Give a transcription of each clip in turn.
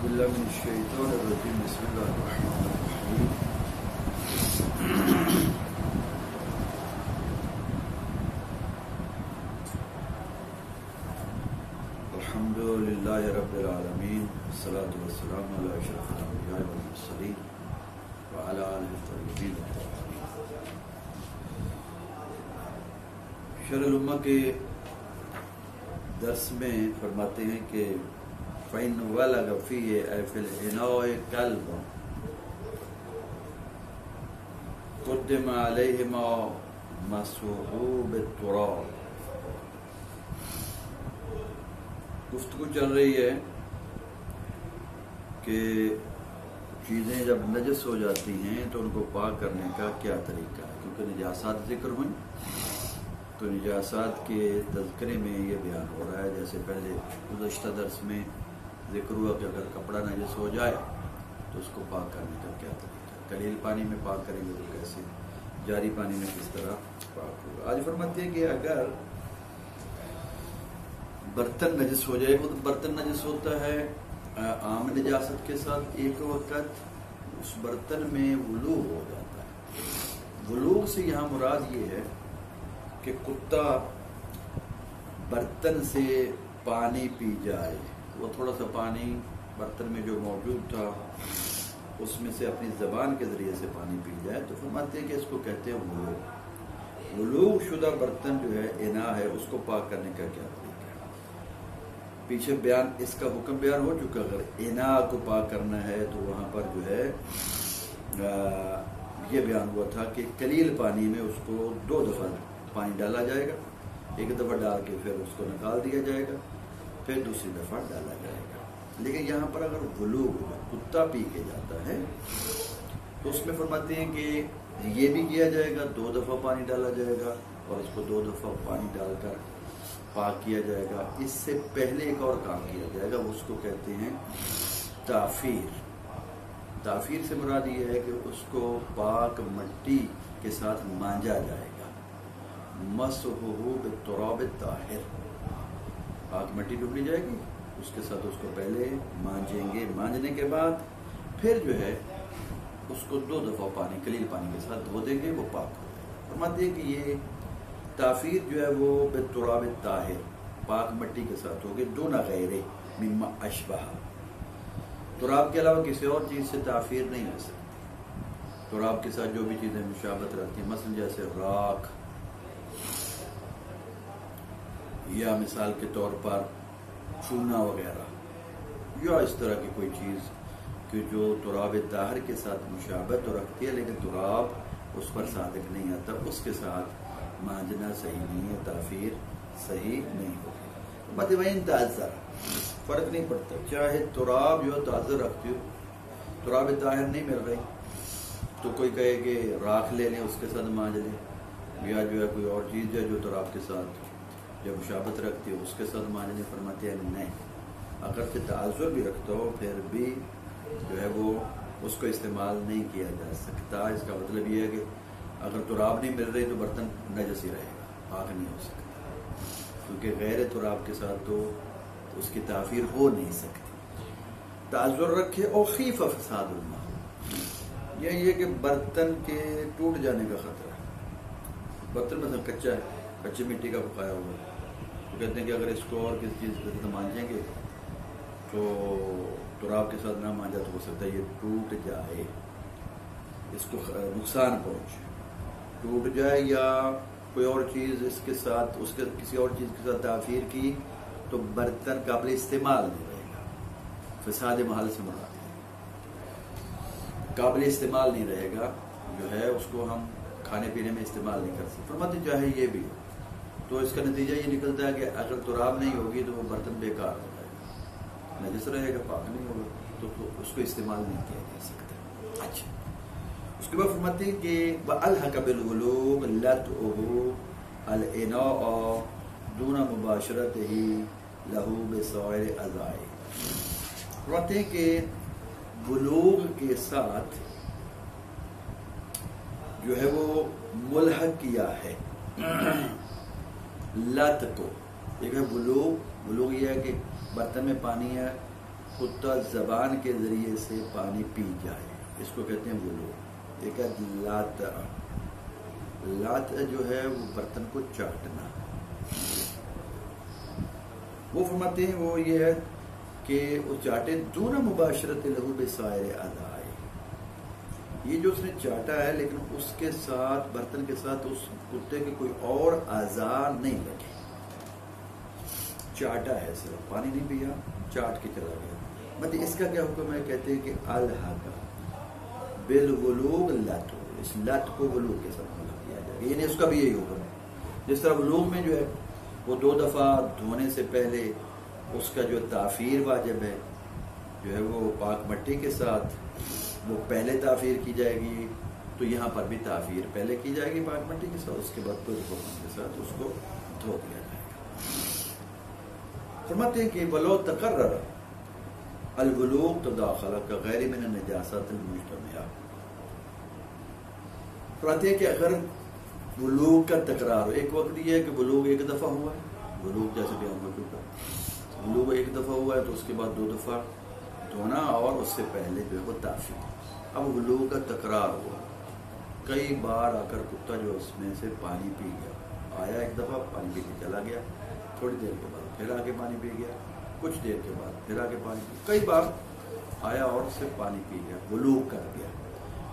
باللہ من الشیطان الرجیم بسم اللہ الرحمن الرحیم الحمد للہ رب العالمین والصلاة والسلام علی اشرف الانبیاء والمرسلین وعلی آلہ الطیبین الطاہرین۔ شرح الامہ کے درس میں فرماتے ہیں کہ فَإِنْ وَلَغَ فِيهِ أَيْ فِي الْإِنَاءِ كَلْبٌ قُدِّمَ عَلَيْهِمَا مَسْحُهُ بِالتُّرَابِ۔ گفتگو چل رہی ہے کہ چیزیں جب نجس ہو جاتی ہیں تو ان کو پاک کرنے کا کیا طریقہ ہے، کیونکہ نجاسات ذکر ہوئیں تو نجاسات کے تذکرے میں یہ بیان ہو رہا ہے۔ جیسے پہلے گزشتہ درس میں ذکر ہوا کہ اگر کپڑا نجس ہو جائے تو اس کو پاک کرنے کا کیا طریقہ ہے، قلیل پانی میں پاک کریں گے تو کیسے، جاری پانی میں کس طرح پاک ہوگا۔ آج فرماتے ہیں کہ اگر برتن نجس ہو جائے، وہ برتن نجس ہوتا ہے عام نجاست کے ساتھ، ایک وقت اس برتن میں ولوغ ہو جاتا ہے۔ ولوغ سے یہاں مراد یہ ہے کہ کتا برتن سے پانی پی جائے، وہ تھوڑا سا پانی برتن میں جو موجود تھا اس میں سے اپنی زبان کے ذریعے سے پانی پی جائے تو فرماتے ہیں کہ اس کو کہتے ہیں ولوغ۔ ولوغ شدہ برتن جو ہے انا ہے، اس کو پاک کرنے کا کیا طریقہ ہے۔ پیچھے بیان اس کا حکم بیان ہو چکا، اگر انا کو پاک کرنا ہے تو وہاں پر جو ہے یہ بیان ہوا تھا کہ قلیل پانی میں اس کو 2 دفعہ پانی ڈالا جائے گا، ایک دفعہ ڈال کے پھر اس کو نکال دیا جائے گا، پھر دوسری دفعہ ڈالا جائے گا۔ لیکن یہاں پر اگر ولوغ کتا پی کے جاتا ہے تو اس میں فرماتے ہیں کہ یہ بھی کیا جائے گا، 2 دفعہ پانی ڈالا جائے گا اور اس کو 2 دفعہ پانی ڈال کر پاک کیا جائے گا۔ اس سے پہلے ایک اور کام کیا جائے گا، اس کو کہتے ہیں تعفیر۔ تعفیر سے مراد یہ ہے کہ اس کو پاک مٹی کے ساتھ مانجا جائے گا، مسحہ بالتراب الطاہر، پاک مٹی ڈوبی جائے گی، اس کے ساتھ اس کو پہلے مانجیں گے، مانجنے کے بعد پھر جو ہے اس کو 2 دفعہ پانی قلیل پانی کے ساتھ دھو دیں گے، وہ پاک ہو جائے گا۔ فرماتے ہیں کہ یہ تعفیر جو ہے وہ بالتراب الطاہر، پاک مٹی کے ساتھ ہوگی، دون غیر مما اشبہ، تراب کے علاوہ کسی اور چیز سے تعفیر نہیں ہو سکتی۔ تراب کے ساتھ جو بھی چیزیں مشابہت رکھتی ہیں، مثلا جیسے راکھ، یا مثال کے طور پر چونا وغیرہ، یا اس طرح کی کوئی چیز کہ جو تراب طاہر کے ساتھ مشابہت تو رکھتی ہے لیکن تراب اس پر صادق نہیں آتا، اس کے ساتھ مانجنا صحیح نہیں ہے، تعفیر صحیح نہیں ہوگی۔ متوین تعذر، فرق نہیں پڑتا، چاہے تراب جو تعذر رکھتی ہو، تراب طاہر نہیں مل رہی تو کوئی کہے کہ راکھ لے لیں، اس کے ساتھ مانج لیں، یا جو ہے کوئی اور چیز ہے جو تراب کے ساتھ جب مشابہت رکھتی ہے اس کے ساتھ مانجنے، فرماتے ہیں نہیں، اگر سے تعذر بھی رکھتا ہو پھر بھی جو ہے وہ اس کو استعمال نہیں کیا جا سکتا۔ اس کا مطلب یہ ہے کہ اگر تراب نہیں مل رہی تو برتن نجس ہی رہے گا، پاک نہیں ہو سکتا، کیونکہ غیر تراب کے ساتھ تو اس کی تعفیر ہو نہیں سکتی۔ تعذر رکھے اور خیف فساد الماء، یہ کہ برتن کے ٹوٹ جانے کا خطرہ ہے۔ برتن مثلا کچا ہے، کچی مٹی کا پکایا ہوا ہے، تو کہتے ہیں کہ اگر اس کو اور کسی چیز کے ساتھ مانجیں گے تو تراب کے ساتھ نہ مانجا تو ہو سکتا ہے یہ ٹوٹ جائے، اس کو نقصان پہنچے، ٹوٹ جائے، یا کوئی اور چیز اس کے ساتھ، اس کے کسی اور چیز کے ساتھ تعفیر کی تو برتن قابل استعمال نہیں رہے گا۔ فساد محل سے مراد ہے قابل استعمال نہیں رہے گا، جو ہے اس کو ہم کھانے پینے میں استعمال نہیں کر سکتے۔ فرماتے چاہے یہ بھی ہو تو اس کا نتیجہ یہ نکلتا ہے کہ اگر تراب نہیں ہوگی تو وہ برتن بیکار ہو جائے گا، نجس رہے گا، پاک نہیں ہوگا تو اس کو استعمال نہیں کیا جا سکتا۔ اچھا، اس کے بعد فرماتے ہیں کہ وَأَلْحَقَ بِالْوُلُوغِ لَتْعُهُ الْإِنَاءَ دُونَ مُبَاشَرَتِهِ لَهُ بِسَائِرِ أَعْضَائِهِ۔ فرماتے ہیں کہ بلوغ کے ساتھ جو ہے وہ ملحق کیا ہے لت کو، ایک ہے بلوغ، بلوغ یہ ہے کہ برتن میں پانی ہے کتا زبان کے ذریعے سے پانی پی جائے، اس کو کہتے ہیں ولوغ۔ ایک ہے لاتا، لاتا جو ہے وہ برتن کو چاٹنا۔ وہ فرماتے ہیں وہ یہ ہے کہ وہ چاٹے دون مباشرت لہو بسائر اعضائے، یہ جو اس نے چاٹا ہے لیکن اس کے ساتھ برتن کے ساتھ اس کتے کے کوئی اور اعضاء نہیں لگے، چاٹا ہے، صرف پانی نہیں پیا، چاٹ کے چلا گیا۔ مطلب اس کا کیا حکم ہے؟ کہتے ہیں کہ الحاقہ بالولوغ لت، اس لت کو ولوغ کے ساتھ ملا کیا جائے گا، یعنی اس کا بھی یہی حکم ہے۔ جس طرح ولوغ میں جو ہے وہ 2 دفعہ دھونے سے پہلے اس کا جو تعفیر واجب ہے، جو ہے وہ پاک مٹی کے ساتھ وہ پہلے تعفیر کی جائے گی، تو یہاں پر بھی تعفیر پہلے کی جائے گی پاک مٹی کے ساتھ، اس کے بعد تو کے ساتھ اس کو دھو دیا جائے گا۔ فرماتے ہیں کہ ولو تقرر الولوغ تداخل كغیر من النجاسات المجتمعہ، فرماتے ہیں کہ اگر ولوغ کا تکرار ہو، ایک وقت یہ ہے کہ ولوغ ایک دفعہ ہوا ہے، ولوغ جیسے بیان ہو چکا، ولوغ ایک دفعہ ہوا ہے تو اس کے بعد 2 دفعہ دھونا اور اس سے پہلے جو ہے وہ تعفیر۔ اب ولوغ کا تکرار ہوا، کئی بار آ کر کتا جو اس میں سے پانی پی گیا، آیا ایک دفعہ پانی پی کے چلا گیا، تھوڑی دیر کے بعد پھر آ کے پانی پی گیا، کچھ دیر کے بعد پھر آ کے پانی پی، کئی بار آیا اور اس سے پانی پی گیا، ولوغ کر گیا۔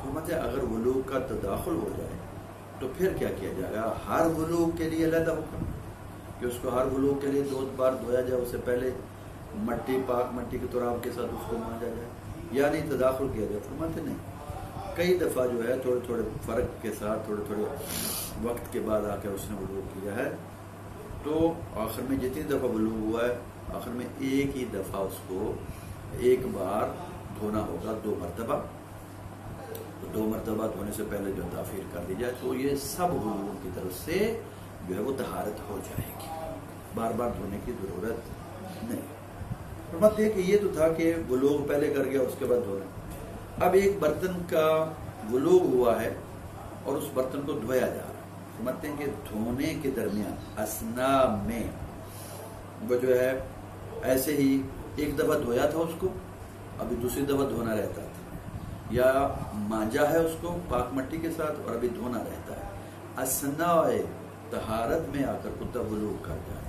تو مطلب اگر ولوغ کا تداخل ہو جائے تو پھر کیا کیا جائے گا؟ ہر ولوغ کے لیے علیحدہ حکم کہ اس کو ہر ولوغ کے لیے 2 بار دھویا جائے، اس سے پہلے مٹی، پاک مٹی کے تراب کے ساتھ اس کو مانجا جائے، یعنی تداخل کیا جائے۔ فرماتے نہیں، کئی دفعہ جو ہے تھوڑے تھوڑے فرق کے ساتھ، تھوڑے تھوڑے وقت کے بعد آ کر اس نے ولوغ کیا ہے، تو آخر میں جتنی دفعہ ولوغ ہوا ہے آخر میں ایک ہی دفعہ اس کو ایک بار دھونا ہوگا، 2 مرتبہ، تو 2 مرتبہ دھونے سے پہلے جو تعفیر کر دی جائے تو یہ سب ولوغ کی طرف سے جو ہے وہ طہارت ہو جائے گی، بار بار دھونے کی ضرورت نہیں۔ فرماتے ہیں کہ یہ تو تھا کہ ولوغ پہلے کر گیا اس کے بعد دھونا۔ اب ایک برتن کا ولوغ ہوا ہے اور اس برتن کو دھویا جا رہا ہے، فرماتے ہیں کہ دھونے کے درمیان اثنا میں وہ جو ہے ایسے ہی ایک دفعہ دھویا تھا اس کو، ابھی دوسری دفعہ دھونا رہتا تھا، یا مانجا ہے اس کو پاک مٹی کے ساتھ اور ابھی دھونا رہتا ہے، اثنا طہارت میں آ کر کتا ولوغ کر جائے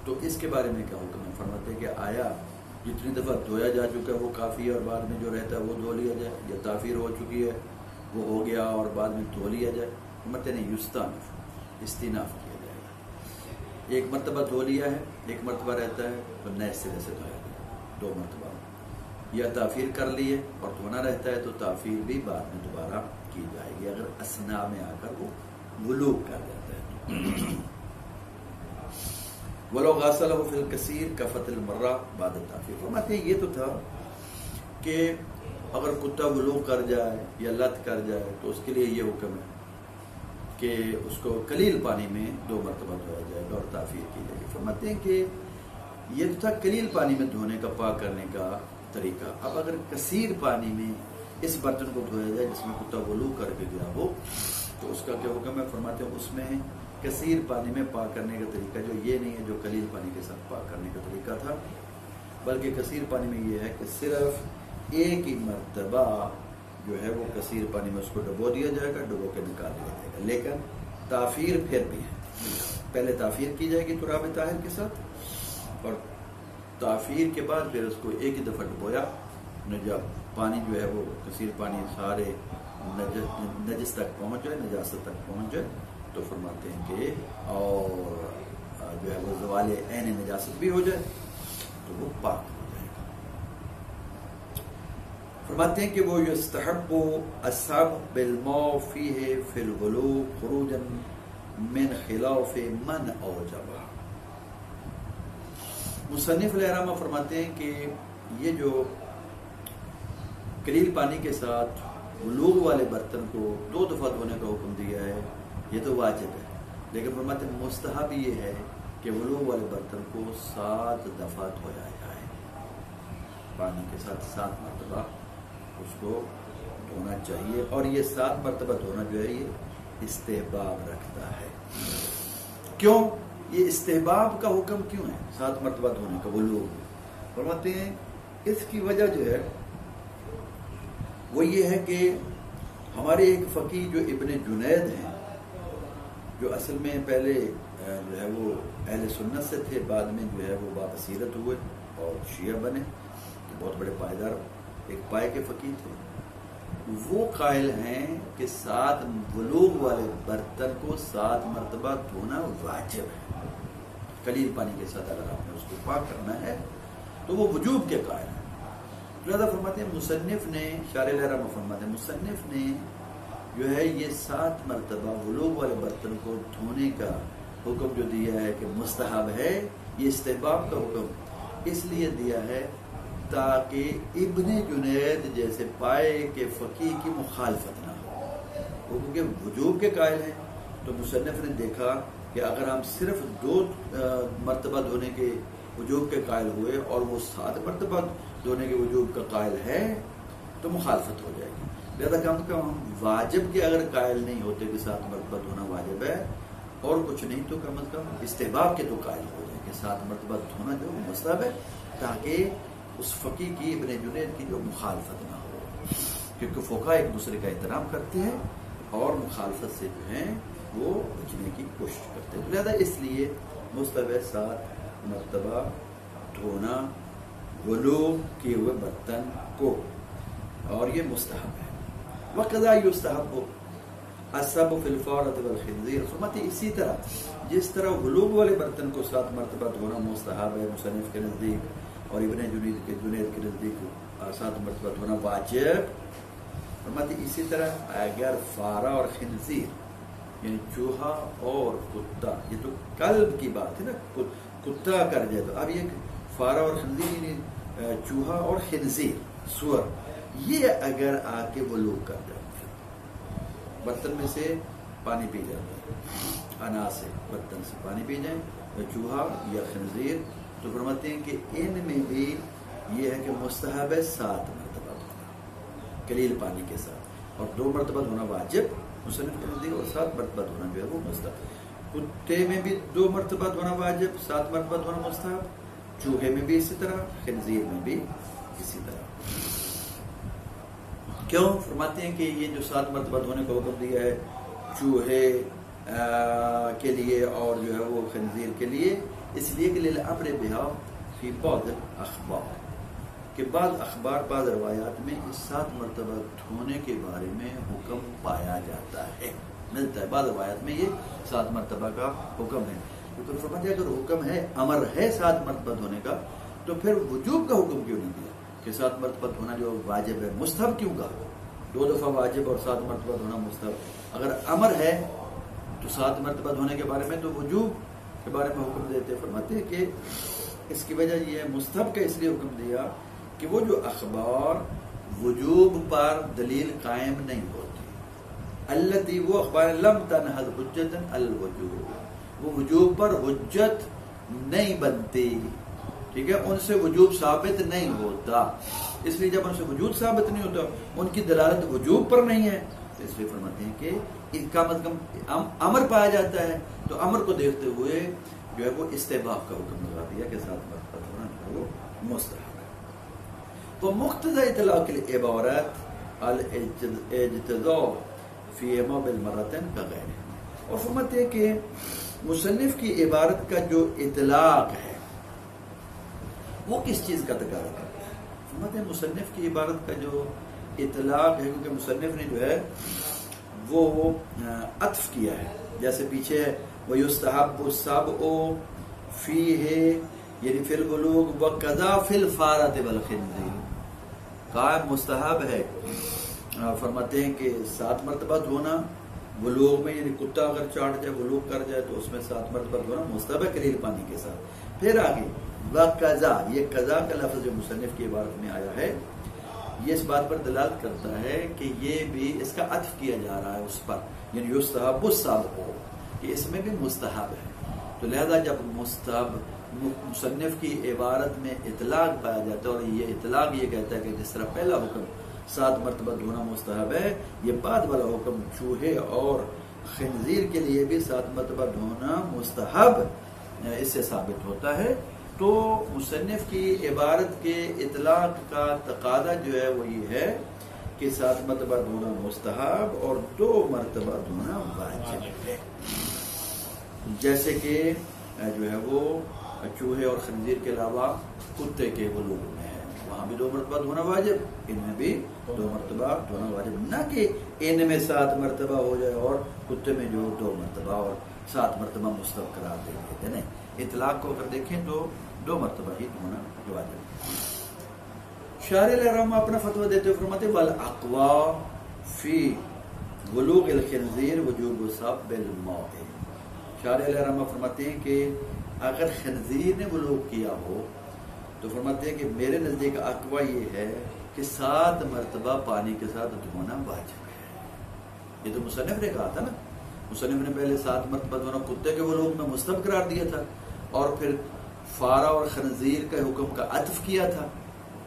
تو اس کے بارے میں کیا حکم ہے؟ فرماتے ہیں کہ آیا جتنی دفعہ دھویا جا چکا ہے وہ کافی ہے اور بعد میں جو رہتا ہے وہ دھو لیا جائے، یا تعفیر ہو چکی ہے وہ ہو گیا اور بعد میں دھو لیا جائے؟ فرماتے ہیں یستانف، استیناف کیا جائے گا، ایک مرتبہ دھو لیا ہے، ایک مرتبہ رہتا ہے تو نئے سرے سے دھویا جائے 2 مرتبہ، یا تعفیر کر لیے اور دھونا رہتا ہے تو تعفیر بھی بعد میں دوبارہ کی جائے گی اگر اثنا میں آ کر وہ ولوغ کر جاتا ہے۔ ولو غسلہ فی الکثیر کفت المرہ بعد التعفیر، فرماتے ہیں یہ تو تھا کہ اگر کتا ولوغ کر جائے یا لت کر جائے تو اس کے لیے یہ حکم ہے کہ اس کو قلیل پانی میں 2 مرتبہ دھویا جائے گا اور تعفیر کی جائے گی۔ فرماتے ہیں کہ یہ تو تھا قلیل پانی میں دھونے کا، پاک کرنے کا طریقہ۔ اب اگر کثیر پانی میں اس برتن کو دھویا جائے جس میں کتا ولوغ کر کے گیا ہو تو اس کا کیا حکم ہے؟ فرماتے ہیں اس میں کثیر پانی میں پاک کرنے کا طریقہ جو یہ نہیں ہے جو قلیل پانی کے ساتھ پاک کرنے کا طریقہ تھا، بلکہ کثیر پانی میں یہ ہے کہ صرف ایک ہی مرتبہ جو ہے وہ کثیر پانی میں اس کو ڈبو دیا جائے گا، ڈبو کے نکال دیا جائے گا، لیکن تعفیر پھر بھی ہے، پہلے تعفیر کی جائے گی تراب طاہر کے ساتھ اور تعفیر کے بعد پھر اس کو ایک ہی دفعہ ڈبویا، جب پانی جو ہے وہ کثیر پانی سارے نجس تک پہنچ جائے، نجاست تک پہنچ جائے تو فرماتے ہیں کہ اور جو ہے وہ زوال عین نجاست بھی ہو جائے تو وہ پاک ہو جائے گا۔ فرماتے ہیں کہ وہ یستحب الصبغ بالماء فیہ فی الولوغ خروجا من خلاف من اوجبہ۔ مصنف علیہ الرحمہ فرماتے ہیں کہ یہ جو قلیل پانی کے ساتھ ولوغ والے برتن کو 2 دفعہ دھونے کا حکم دیا ہے یہ تو واجب ہے، لیکن فرماتے ہیں مستحب یہ ہے کہ ولوغ والے برتن کو 7 دفعہ دھویا جائے، پانی کے ساتھ 7 مرتبہ اس کو دھونا چاہیے، اور یہ 7 مرتبہ دھونا جو ہے یہ استحباب رکھتا ہے۔ کیوں یہ استحباب کا حکم کیوں ہے 7 مرتبہ دھونے کا ولوغ؟ فرماتے ہیں اس کی وجہ جو ہے وہ یہ ہے کہ ہمارے ایک فقیہ جو ابن جنید ہیں، جو اصل میں پہلے جو ہے وہ اہل سنت سے تھے، بعد میں جو ہے وہ باپسیرت ہوئے اور شیعہ بنے، بہت بڑے پائیدار ایک پائے کے فقیہ تھے. وہ قائل ہیں کہ 7 بلوغ والے برتن کو 7 مرتبہ دھونا واجب ہے. قلیل پانی کے ساتھ اگر آپ نے اس کو پاک کرنا ہے تو وہ وجوب کے قائل ہیں. لہذا فرماتے ہیں مصنف نے، شارح لہرہ میں فرماتے ہیں مصنف نے جو ہے یہ 7 مرتبہ بلوغ والے برتن کو دھونے کا حکم جو دیا ہے کہ مستحب ہے، یہ استحباب کا حکم اس لیے دیا ہے تاکہ ابن جنید جیسے پائے کے فقیہ کی مخالفت نہ ہو. وہ کیونکہ وجوب کے قائل ہیں تو مصنف نے دیکھا کہ اگر ہم صرف 2 مرتبہ دھونے کے وجوب کے قائل ہوئے اور وہ 7 مرتبہ دھونے کے وجوب کا قائل ہے تو مخالفت ہو جائے گی. لہذا کم سے کم ہم واجب کے اگر قائل نہیں ہوتے کہ 7 مرتبہ دھونا واجب ہے اور کچھ نہیں تو کم از کم استحباب کے تو قائل ہو جائے کہ 7 مرتبہ دھونا جو مستحب ہے، تاکہ اس فقیہ کی ابن جنید کی جو مخالفت نہ ہو. کیونکہ فقہاء ایک دوسرے کا احترام کرتے ہیں اور مخالفت سے جو ہیں وہ بچنے کی کوشش کرتے ہیں. لہذا اس لیے مستحب 7 مرتبہ دھونا وضو کیے ہوئے برتن کو، اور یہ مستحب ہے. وقضا یستحب السب فی الفارۃ والخنزیر. فرماتے اسی طرح جس طرح وضو والے برتن کو 7 مرتبہ دھونا مستحب ہے مصنف کے نزدیک اور ابن جنید کے نزدیک 7 مرتبہ دھونا واجب. فرماتے اسی طرح اگر فارہ اور خنزیر یعنی چوہا اور کتا، یہ تو کلب کی بات ہے نا، کتا کر جائے تو اب یہ فارہ اور خنزیر یعنی چوہا اور خنزیر سور، یہ اگر آ کے وضو کر جائے برتن میں سے پانی پی جاتا ہے، انا سے برتن سے پانی پی جائیں یا چوہا یا خنزیر، تو فرماتے ہیں کہ ان میں بھی یہ ہے کہ مستحب ہے 7 مرتبہ دھونا قلیل پانی کے ساتھ، اور 2 مرتبہ دھونا واجب مصنف کے نزدیک، اور 7 مرتبہ دھونا جو ہے وہ مستحب. کتے میں بھی 2 مرتبہ دھونا واجب، 7 مرتبہ دھونا مستحب. چوہے میں بھی اسی طرح، خنزیر میں بھی اسی طرح. کیوں؟ فرماتے ہیں کہ یہ جو 7 مرتبہ دھونے کا حکم دیا ہے چوہے کے لیے اور جو ہے وہ خنزیر کے لیے، اس لیے کہ للامر بہا فی بعض الاخبار، کہ بعض اخبار بعض روایات میں اس 7 مرتبہ دھونے کے بارے میں حکم پایا جاتا ہے، ملتا ہے. بعض روایات میں یہ 7 مرتبہ کا حکم ہے. کیونکہ فرماتے ہیں اگر حکم ہے، امر ہے 7 مرتبہ دھونے کا، تو پھر وجوب کا حکم کیوں نہیں دیا کہ 7 مرتبہ دھونا جو واجب ہے؟ مستحب کیوں کہا؟ 2 دفعہ واجب اور 7 مرتبہ دھونا مستحب. اگر امر ہے تو 7 مرتبہ دھونے کے بارے میں تو وجوب کے بارے میں حکم دیتے. فرماتے ہیں کہ اس کی وجہ یہ ہے مستحب کا اس لیے حکم دیا کہ وہ جو اخبار وجوب پر دلیل قائم نہیں ہوتی، التی وہ اخبار لم تنہض حجتا الوجوب، وہ وجوب پر حجت نہیں بنتی، ٹھیک ہے، ان سے وجوب ثابت نہیں ہوتا. اس لیے جب ان سے وجوب ثابت نہیں ہوتا، ان کی دلالت وجوب پر نہیں ہے، تو اس لیے فرماتے ہیں کہ ان کا مطلب امر پایا جاتا ہے، تو امر کو دیکھتے ہوئے جو ہے وہ استحباب کا حکم لگا دیا کہ 7 مرتبہ دھونا جو ہے وہ مستحب ہے. تو مقتضى اطلاق العبارات الاجتزاء فيما بالمرتين كغيره. اور فرماتے ہیں کہ مصنف کی عبارت کا جو اطلاق ہے وہ کس چیز کا تقاضا کرتا ہے؟ فرماتے ہیں مصنف کی عبارت کا جو اطلاق ہے، کیونکہ مصنف نے جو ہے وہ عطف کیا ہے، جیسے پیچھے ہے وَيُسْتَحَبُّ السَّبْعُ فِيهِ یعنی فی البلوغ وَقَضَا فِي الْفَارَةِ وَالْخِنْزِيرِ، کہا مستحب ہے. فرماتے ہیں کہ 7 مرتبہ دھونا بلوغ میں، یعنی کتا اگر چاٹ جائے بلوغ کر جائے تو اس میں 7 مرتبہ دھونا مستحب ہے قلیل پانی کے ساتھ. پھر آگے وَقَضَا، یہ قضا کا لفظ جو مصنف کی عبارت میں آیا ہے یہ اس بات پر دلالت کرتا ہے کہ یہ بھی اس کا عطف کیا جا رہا ہے اس پر، یعنی یستحب السابق ہو کہ اس میں بھی مستحب ہے. تو لہذا جب مستحب مصنف کی عبارت میں اطلاق پایا جاتا ہے، اور یہ اطلاق یہ کہتا ہے کہ جس طرح پہلا حکم 7 مرتبہ دھونا مستحب ہے، یہ بعد والا حکم چوہے اور خنزیر کے لیے بھی 7 مرتبہ دھونا مستحب اس سے ثابت ہوتا ہے. تو مصنف کی عبارت کے اطلاق کا تقاضا جو ہے وہ یہ ہے کہ 7 مرتبہ دھونا مستحب اور 2 مرتبہ دھونا واجب ہے. جیسے کہ جو ہے وہ چوہے اور خنزیر کے علاوہ کتے کے ولوغ میں ہے، وہاں بھی 2 مرتبہ دھونا واجب، ان میں بھی 2 مرتبہ دھونا واجب، نہ کہ ان میں 7 مرتبہ ہو جائے اور کتے میں جو 2 مرتبہ اور 7 مرتبہ مستحب قرار دے دیتے ہیں. اطلاق کو اگر دیکھیں تو 2 مرتبہ ہی دھونا واجب. شارح الحرام اپنا فتویٰ دیتے ہوئے فرماتے والاقوا فی ولوغ الخنزیر وجوب سب الماء. شارح الحرام فرماتے ہیں کہ اگر خنزیر نے ولوغ کیا ہو تو فرماتے ہیں کہ میرے نزدیک اقوا یہ ہے کہ 7 مرتبہ پانی کے ساتھ دھونا واجب ہے. یہ تو مصنف نے کہا تھا نا، مصنف نے پہلے 7 مرتبہ دھونا کتے کے ولوغ میں مستحب قرار دیا تھا اور پھر فارا اور خنزیر کے حکم کا عطف کیا تھا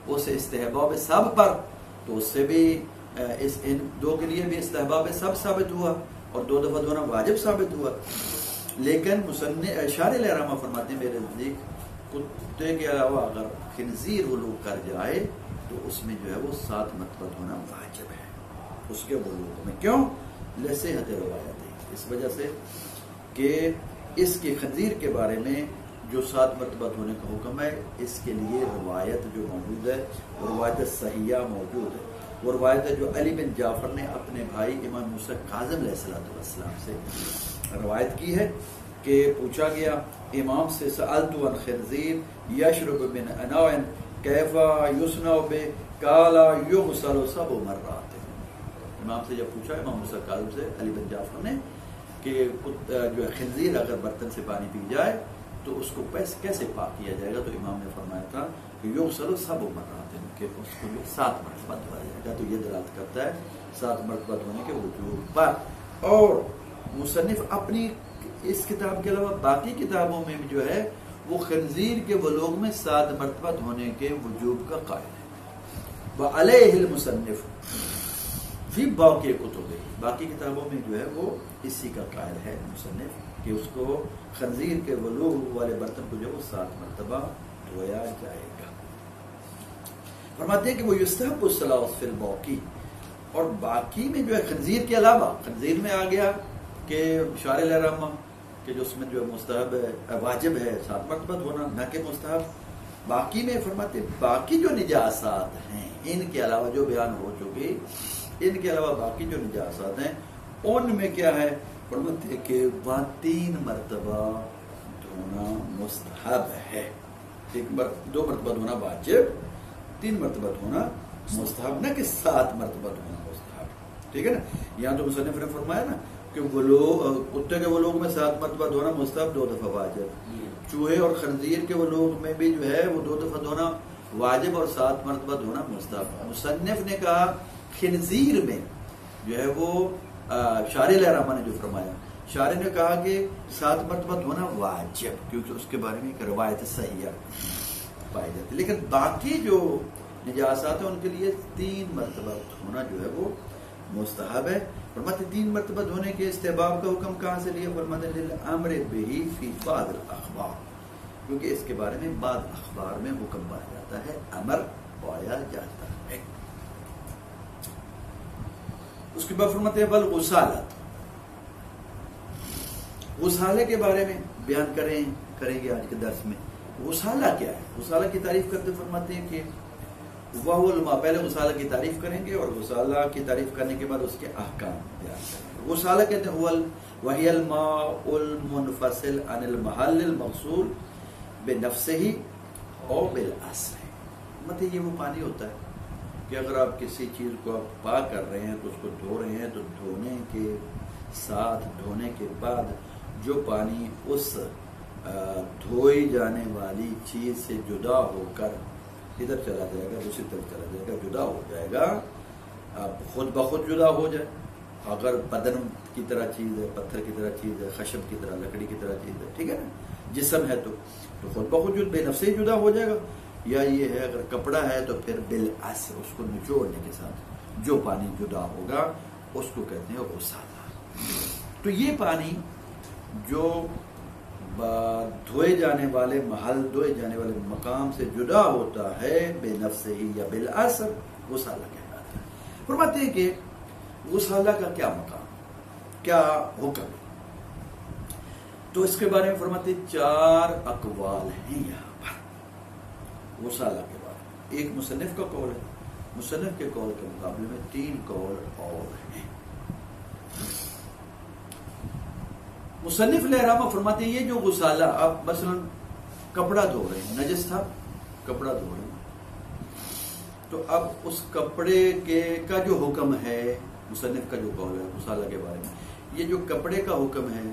اس استحباب سب پر، تو اس سے بھی ان 2 کے لیے بھی استحباب سب ثابت ہوا اور 2 دفعہ دھونا واجب ثابت ہوا. لیکن شارح الحرام فرماتے ہیں میرے نزدیک کتے کے علاوہ اگر خنزیر ولوغ کر جائے تو اس میں جو ہے وہ 7 مرتبہ دھونا واجب ہے اس کے ولوغ میں. کیوں؟ لصحت روایت ہے، اس وجہ سے کہ اس کے خنزیر کے بارے میں جو 7 مرتبہ دھونے کا حکم ہے اس کے لیے روایت جو موجود ہے وہ روایت صحیحہ موجود ہے. وہ روایت ہے جو علی بن جعفر نے اپنے بھائی امام موسیٰ کاظم علیہ السلام سے روایت کی ہے کہ پوچھا گیا امام سے سألت عن خنزیر یشرب من اناء کیف یصنع بہ قال یغسل 7 مرات. امام سے جب پوچھا امام موسیٰ کاظم سے علی بن جعفر نے کہ جو خنزیر اگر برتن سے پانی پی جائے تو اس کو کیسے پاک کیا جائے گا، تو امام نے فرمایا تھا کہ یغسل 7 مرات، کہ اس کو 7 مرتبہ دھویا جائے گا. تو یہ دلالت کرتا ہے 7 مرتبہ دھونے کے وجوب پر. اور مصنف اپنی اس کتاب کے علاوہ باقی کتابوں میں جو ہے وہ خنزیر کے ولوغ میں 7 مرتبہ دھونے کے وجوب کا قائل ہے. وعلیہ المصنف فی باقی کتب، باقی کتابوں میں جو ہے وہ اسی کا قائل ہے مصنف کہ اس کو خنزیر کے ولوغ والے برتن کو جو 7 مرتبہ دھویا جائے گا. فرماتے ہیں کہ وہ یستحب الصلاۃ فی الباقی، اور باقی میں جو ہے خنزیر کے علاوہ، خنزیر میں آ گیا کہ شارح الحرام کہ جو اس میں جو مستحب ہے واجب ہے 7 مرتبہ دھونا، نہ کہ مستحب. باقی میں فرماتے ہیں باقی جو نجاسات ہیں ان کے علاوہ جو بیان ہو چکی، ان کے علاوہ باقی جو نجاسات ہیں ان میں کیا ہے، فرماتے ہیں کہ وہاں 3 مرتبہ دھونا مستحب ہے. 2 مرتبہ دھونا واجب، 3 مرتبہ دھونا مستحب، نہ کہ 7 مرتبہ دھونا مستحب. ٹھیک ہے نا. یہاں تو مصنف نے فرمایا نا کہ کتے کے ولوغ میں 7 مرتبہ دھونا مستحب، 2 دفعہ واجب. چوہے اور خنزیر کے ولوغ میں بھی جو ہے وہ 2 دفعہ دھونا واجب اور 7 مرتبہ دھونا مستحب. مصنف نے کہا خنزیر میں جو ہے وہ شارح الحرام نے جو فرمایا، شارح نے کہا کہ 7 مرتبہ دھونا واجب، کیونکہ اس کے بارے میں ایک روایت صحیحہ پائی جاتی. لیکن باقی جو نجاسات ہیں ان کے لیے 3 مرتبہ دھونا جو ہے وہ مستحب ہے. فرماتے 3 مرتبہ دھونے کے استحباب کا حکم کہاں سے لیا؟ فرماتے للامر بہ فی بعض الاخبار، کیونکہ اس کے بارے میں بعض اخبار میں حکم پایا جاتا ہے، امر پایا جاتا ہے. اس کے بعد فرماتے ہیں والغسالۃ، غسالے کے بارے میں بیان کریں گے آج کے درس میں. غسالہ کیا ہے؟ غسالہ کی تعریف کرتے فرماتے ہیں کہ وہ الماء، پہلے غسالہ کی تعریف کریں گے اور غسالہ کی تعریف کرنے کے بعد اس کے احکام بیان کریں گے. غسالہ کہتے ہیں وہی الماء المنفصل عن المحل المغسول بنفسه او بالاصل. مطلب یہ وہ پانی ہوتا ہے کہ اگر آپ کسی چیز کو آپ پاک کر رہے ہیں تو اس کو دھو رہے ہیں، تو دھونے کے ساتھ دھونے کے بعد جو پانی اس دھوئی جانے والی چیز سے جدا ہو کر ادھر چلا جائے گا، دوسری طرف چلا جائے گا، جدا ہو جائے گا، خود بخود جدا ہو جائے. اگر بدن کی طرح چیز ہے، پتھر کی طرح چیز ہے، خشب کی طرح، لکڑی کی طرح چیز ہے، ٹھیک ہے نا، جسم ہے تو خود بخود بے نفس ہی جدا ہو جائے گا. یا یہ ہے اگر کپڑا ہے تو پھر بالاثر، اس کو نچوڑنے کے ساتھ جو پانی جدا ہوگا اس کو کہتے ہیں غسالہ. تو یہ پانی جو دھوئے جانے والے محل دھوئے جانے والے مقام سے جدا ہوتا ہے بے نفس ہی یا بالاثر غسالہ کہلاتا ہے. فرماتے ہیں کہ غسالہ کا کیا مقام کیا حکم ہے. تو اس کے بارے میں فرماتے ہیں 4 اقوال ہیں یہاں پر غسالہ کے بارے میں. ایک مصنف کا قول ہے, مصنف کے قول کے مقابلے میں 3 قول اور ہیں. مصنف لہرامہ فرماتے ہیں یہ جو غسالہ, آپ مثلا کپڑا دھو رہے ہیں, نجس تھا کپڑا دھو رہے ہیں, تو اب اس کپڑے کا جو حکم ہے, مصنف کا جو قول ہے غسالہ کے بارے میں, یہ جو کپڑے کا حکم ہے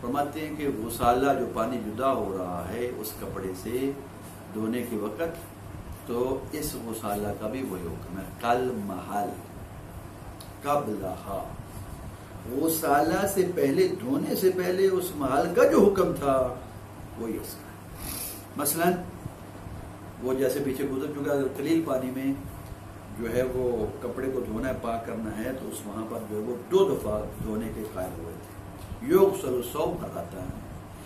فرماتے ہیں کہ غسالہ جو پانی جدا ہو رہا ہے اس کپڑے سے دھونے کے وقت, تو اس غسالہ کا بھی وہی حکم ہے. کل محل قبلہا, غسالہ سے پہلے دھونے سے پہلے اس محل کا جو حکم تھا وہی اس کا. مثلا وہ جیسے پیچھے گزر چکا قلیل پانی میں جو ہے وہ کپڑے کو دھونا ہے, پاک کرنا ہے, تو اس وہاں پر جو ہے وہ 2 دفعہ دھونے کے قائل ہوئے تھے. یغسل 100 مرات,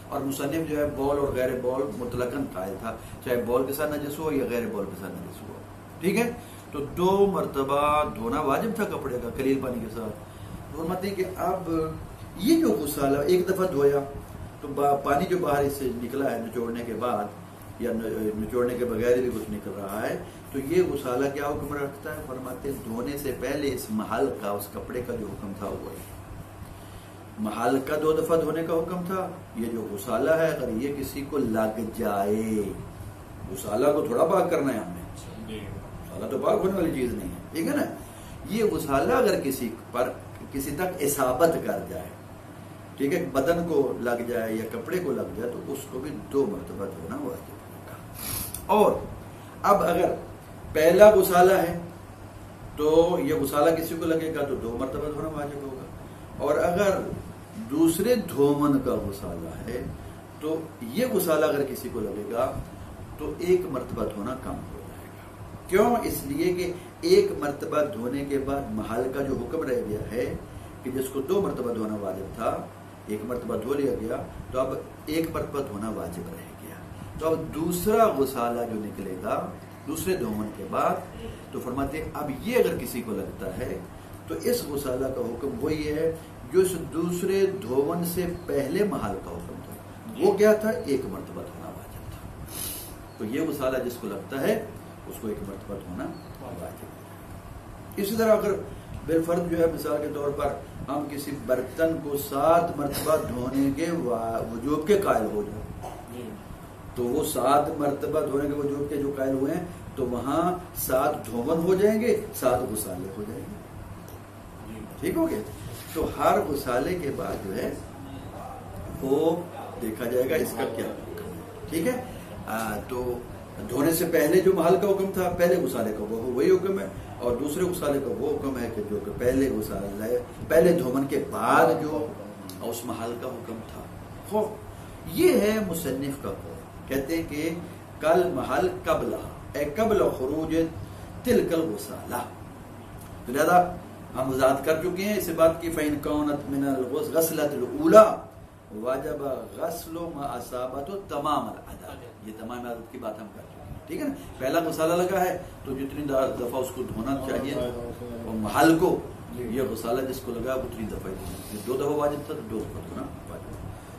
اور مصنف جو ہے بول اور غیر بول مطلقاً قائل تھا, چاہے بول کے ساتھ نجس ہو یا غیر بول کے ساتھ نجس ہو. ٹھیک ہے, تو 2 مرتبہ دھونا واجب تھا کپڑے کا قلیل پانی کے ساتھ. فرماتے ہیں کہ اب یہ جو غسالہ ایک دفعہ دھویا تو پانی جو باہر سے نکلا ہے نچوڑنے کے بعد یا نچوڑنے کے بغیر بھی کچھ نکل رہا ہے, تو یہ غسالہ کیا حکم رکھتا ہے. فرماتے ہیں دھونے سے پہلے اس محل کا, اس کپڑے کا جو حکم تھا وہی محل کا 2 دفعہ دھونے کا حکم تھا. یہ جو غسالہ ہے اگر یہ کسی کو لگ جائے, غسالہ کو تھوڑا پاک کرنا ہے ہم نے, غسالہ تو پاک ہونے والی چیز نہیں ہے, ٹھیک ہے نا. یہ غسالہ اگر کسی تک اصابت کر جائے, ٹھیک ہے, بدن کو لگ جائے یا کپڑے کو لگ جائے, تو اس کو بھی 2 مرتبہ دھونا واجب ہوگا. اور اب اگر پہلا غسالہ ہے تو یہ غسالہ کسی کو لگے گا تو 2 مرتبہ دھونا واجب ہوگا. اور اگر دوسرے دھومن کا غسالہ ہے تو یہ غسالہ اگر کسی کو لگے گا تو 1 مرتبہ دھونا کم ہو جائے گا. کیوں؟ اس لیے کہ 1 مرتبہ دھونے کے بعد محل کا جو حکم رہ گیا ہے کہ جس کو 2 مرتبہ دھونا واجب تھا, 1 مرتبہ دھو لیا گیا, تو اب 1 مرتبہ دھونا واجب رہ گیا. تو اب دوسرا غسالہ جو نکلے گا دوسرے دھومن کے بعد, تو فرماتے ہیں اب یہ اگر کسی کو لگتا ہے تو اس غسالہ کا حکم وہی ہے جو اس دوسرے دھون سے پہلے محل کا حکم تھا. وہ کیا تھا؟ 1 مرتبہ دھونا واجب تھا. تو یہ غسالہ جس کو لگتا ہے اس کو 1 مرتبہ دھونا واجب ہے. اسی طرح اگر بالفرض جو ہے مثال کے طور پر ہم کسی برتن کو 7 مرتبہ دھونے کے وجوب کے قائل ہو جائیں, تو وہ 7 مرتبہ دھونے کے وجوب کے جو قائل ہوئے ہیں تو وہاں 7 دھون ہو جائیں گے, 7 غسالے ہو جائیں گے. ٹھیک ہو گیا. تو ہر غسالے کے بعد جو ہے وہ دیکھا جائے گا اس کا کیا حکم ہے. ٹھیک ہے, تو دھونے سے پہلے جو محل کا حکم تھا پہلے غسالے کا وہ وہی حکم ہے, اور دوسرے غسالے کا وہ حکم ہے کہ جو کہ پہلے غسالے پہلے دھومن کے بعد جو اس محل کا حکم تھا. یہ ہے مصنف کا قول. کہتے ہیں کہ کل محل قبل خروج تلک الغسالہ. لہذا ہم وضاحت کر چکے ہیں اس بات کی, فَإِن كَانَتْ مِنَ الْغَسْلَةِ الْأُولَى وَجَبَ غَسْلُ مَا أَصَابَتْ تَمَامَ الْعَدَدِ. یہ تمام عدد کی بات ہم کر چکے ہیں. ٹھیک ہے نا, پہلا غسالہ لگا ہے تو جتنی دفعہ اس کو دھونا چاہیے, اور محل کو یہ غسالہ جس کو لگا اتنی دفعہ دھونا. 2 دفعہ واجب تھا تو 2 دفعہ دھونا واجب.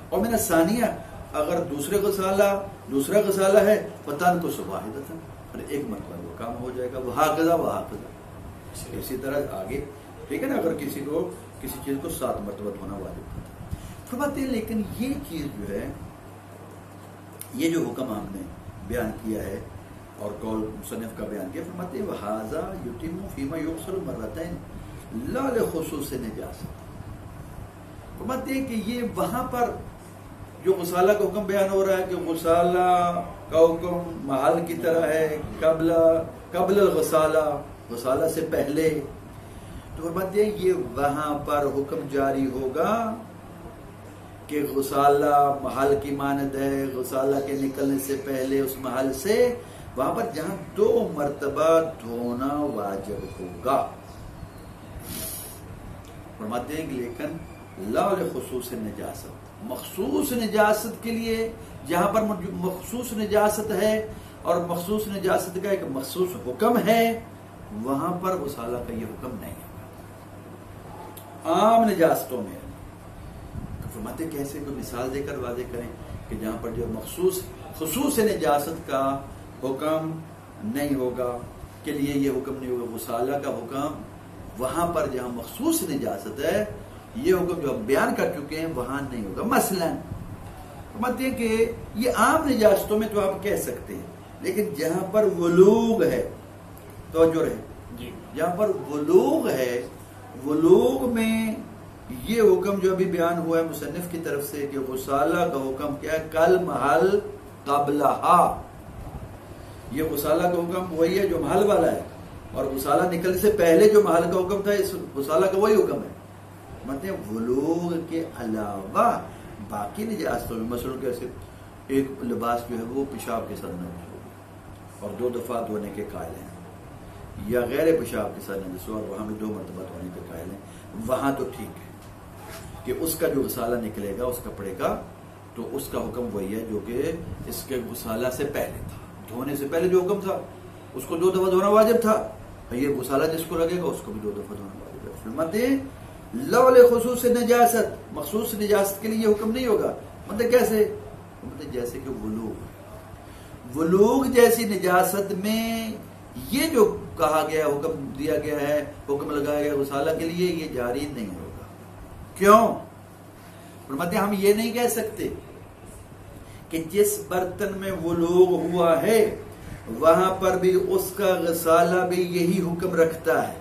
اور من الثانیہ, اگر دوسرا غسالہ ہے فتن کو واحدۃ, 1 مرتبہ وہ کام ہو جائے گا. وہاکذا اسی طرح آگے. ٹھیک ہے نا, اگر کسی چیز کو 7 مرتبہ دھونا واجب تھا. فرماتے ہیں لیکن یہ چیز جو ہے, یہ جو حکم ہم نے بیان کیا ہے اور قول مصنف کا بیان کیا, فرماتے ہیں وَهَذَا يُتِمُّ فِيمَا يُغْسَلُ مَرَّتَيْنِ لَا لِخُصُوصِ نِجَاسَةٍ. فرماتے ہیں کہ یہ وہاں پر جو غسالہ کا حکم بیان ہو رہا ہے کہ غسالہ کا حکم محل کی طرح ہے قبل الغسالہ, غسالہ سے پہلے, تو فرماتے ہیں یہ وہاں پر حکم جاری ہوگا کہ غسالہ محل کی مانند ہے, غسالہ کے نکلنے سے پہلے اس محل سے وہاں پر جہاں 2 مرتبہ دھونا واجب ہوگا. فرماتے ہیں کہ لیکن لا لخصوص نجاست, مخصوص نجاست کے لیے جہاں پر مخصوص نجاست ہے اور مخصوص نجاست کا ایک مخصوص حکم ہے وہاں پر غسالہ کا یہ حکم نہیں ہے. عام نجاستوں میں فرماتے کیسے کوئی مثال دے کر واضح کریں کہ جہاں پر جو خصوص نجاست کا حکم نہیں ہوگا کے لیے یہ حکم نہیں ہوگا. غسالہ کا حکم وہاں پر جہاں مخصوص نجاست ہے یہ حکم جو ہم بیان کر چکے ہیں وہاں نہیں ہوگا. مثلا فرماتے ہیں کہ یہ عام نجاستوں میں تو آپ کہہ سکتے ہیں لیکن جہاں پر ولوغ ہے توجہ رہے جہاں پر ولوغ ہے ولوغ میں یہ حکم جو ابھی بیان ہوا ہے مصنف کی طرف سے کہ غسالہ کا حکم کیا ہے کل محل قبلہا. یہ غسالہ کا حکم وہی ہے جو محل والا ہے اور غسالہ نکلنے سے پہلے جو محل کا حکم تھا اس غسالہ کا وہی حکم ہے. مطلب ولوغ کے علاوہ باقی نجاستوں میں مثلا کیسے ایک لباس جو ہے وہ پیشاب کے ساتھ نجس ہو اور 2 دفعہ دھونے کے قائل ہیں یا غیر پیشاب کے ساتھ نجس ہو اور وہاں میں 2 مرتبہ دھونے کے قائل ہیں وہاں تو ٹھیک ہے کہ اس کا جو غسالہ نکلے گا اس کپڑے کا تو اس کا حکم وہی ہے جو کہ اس کے غسالہ سے پہلے تھا. دھونے سے پہلے جو حکم تھا اس کو 2 دفعہ دھونا واجب تھا یہ غسالہ جس کو لگے گا اس کو بھی 2 دفعہ دھونا واجب ہے. فرماتے ہیں لول خصوص نجاست مخصوص نجاست کے لیے یہ حکم نہیں ہوگا. مطلب کیسے مطلب جیسے کہ ولوغ جیسی نجاست میں یہ جو کہا گیا حکم دیا گیا ہے حکم لگایا گیا غسالہ کے لیے یہ جاری نہیں ہوگا. کیوں؟ فرماتے ہم یہ نہیں کہہ سکتے کہ جس برتن میں ولوغ ہوا ہے وہاں پر بھی اس کا غسالہ بھی یہی حکم رکھتا ہے.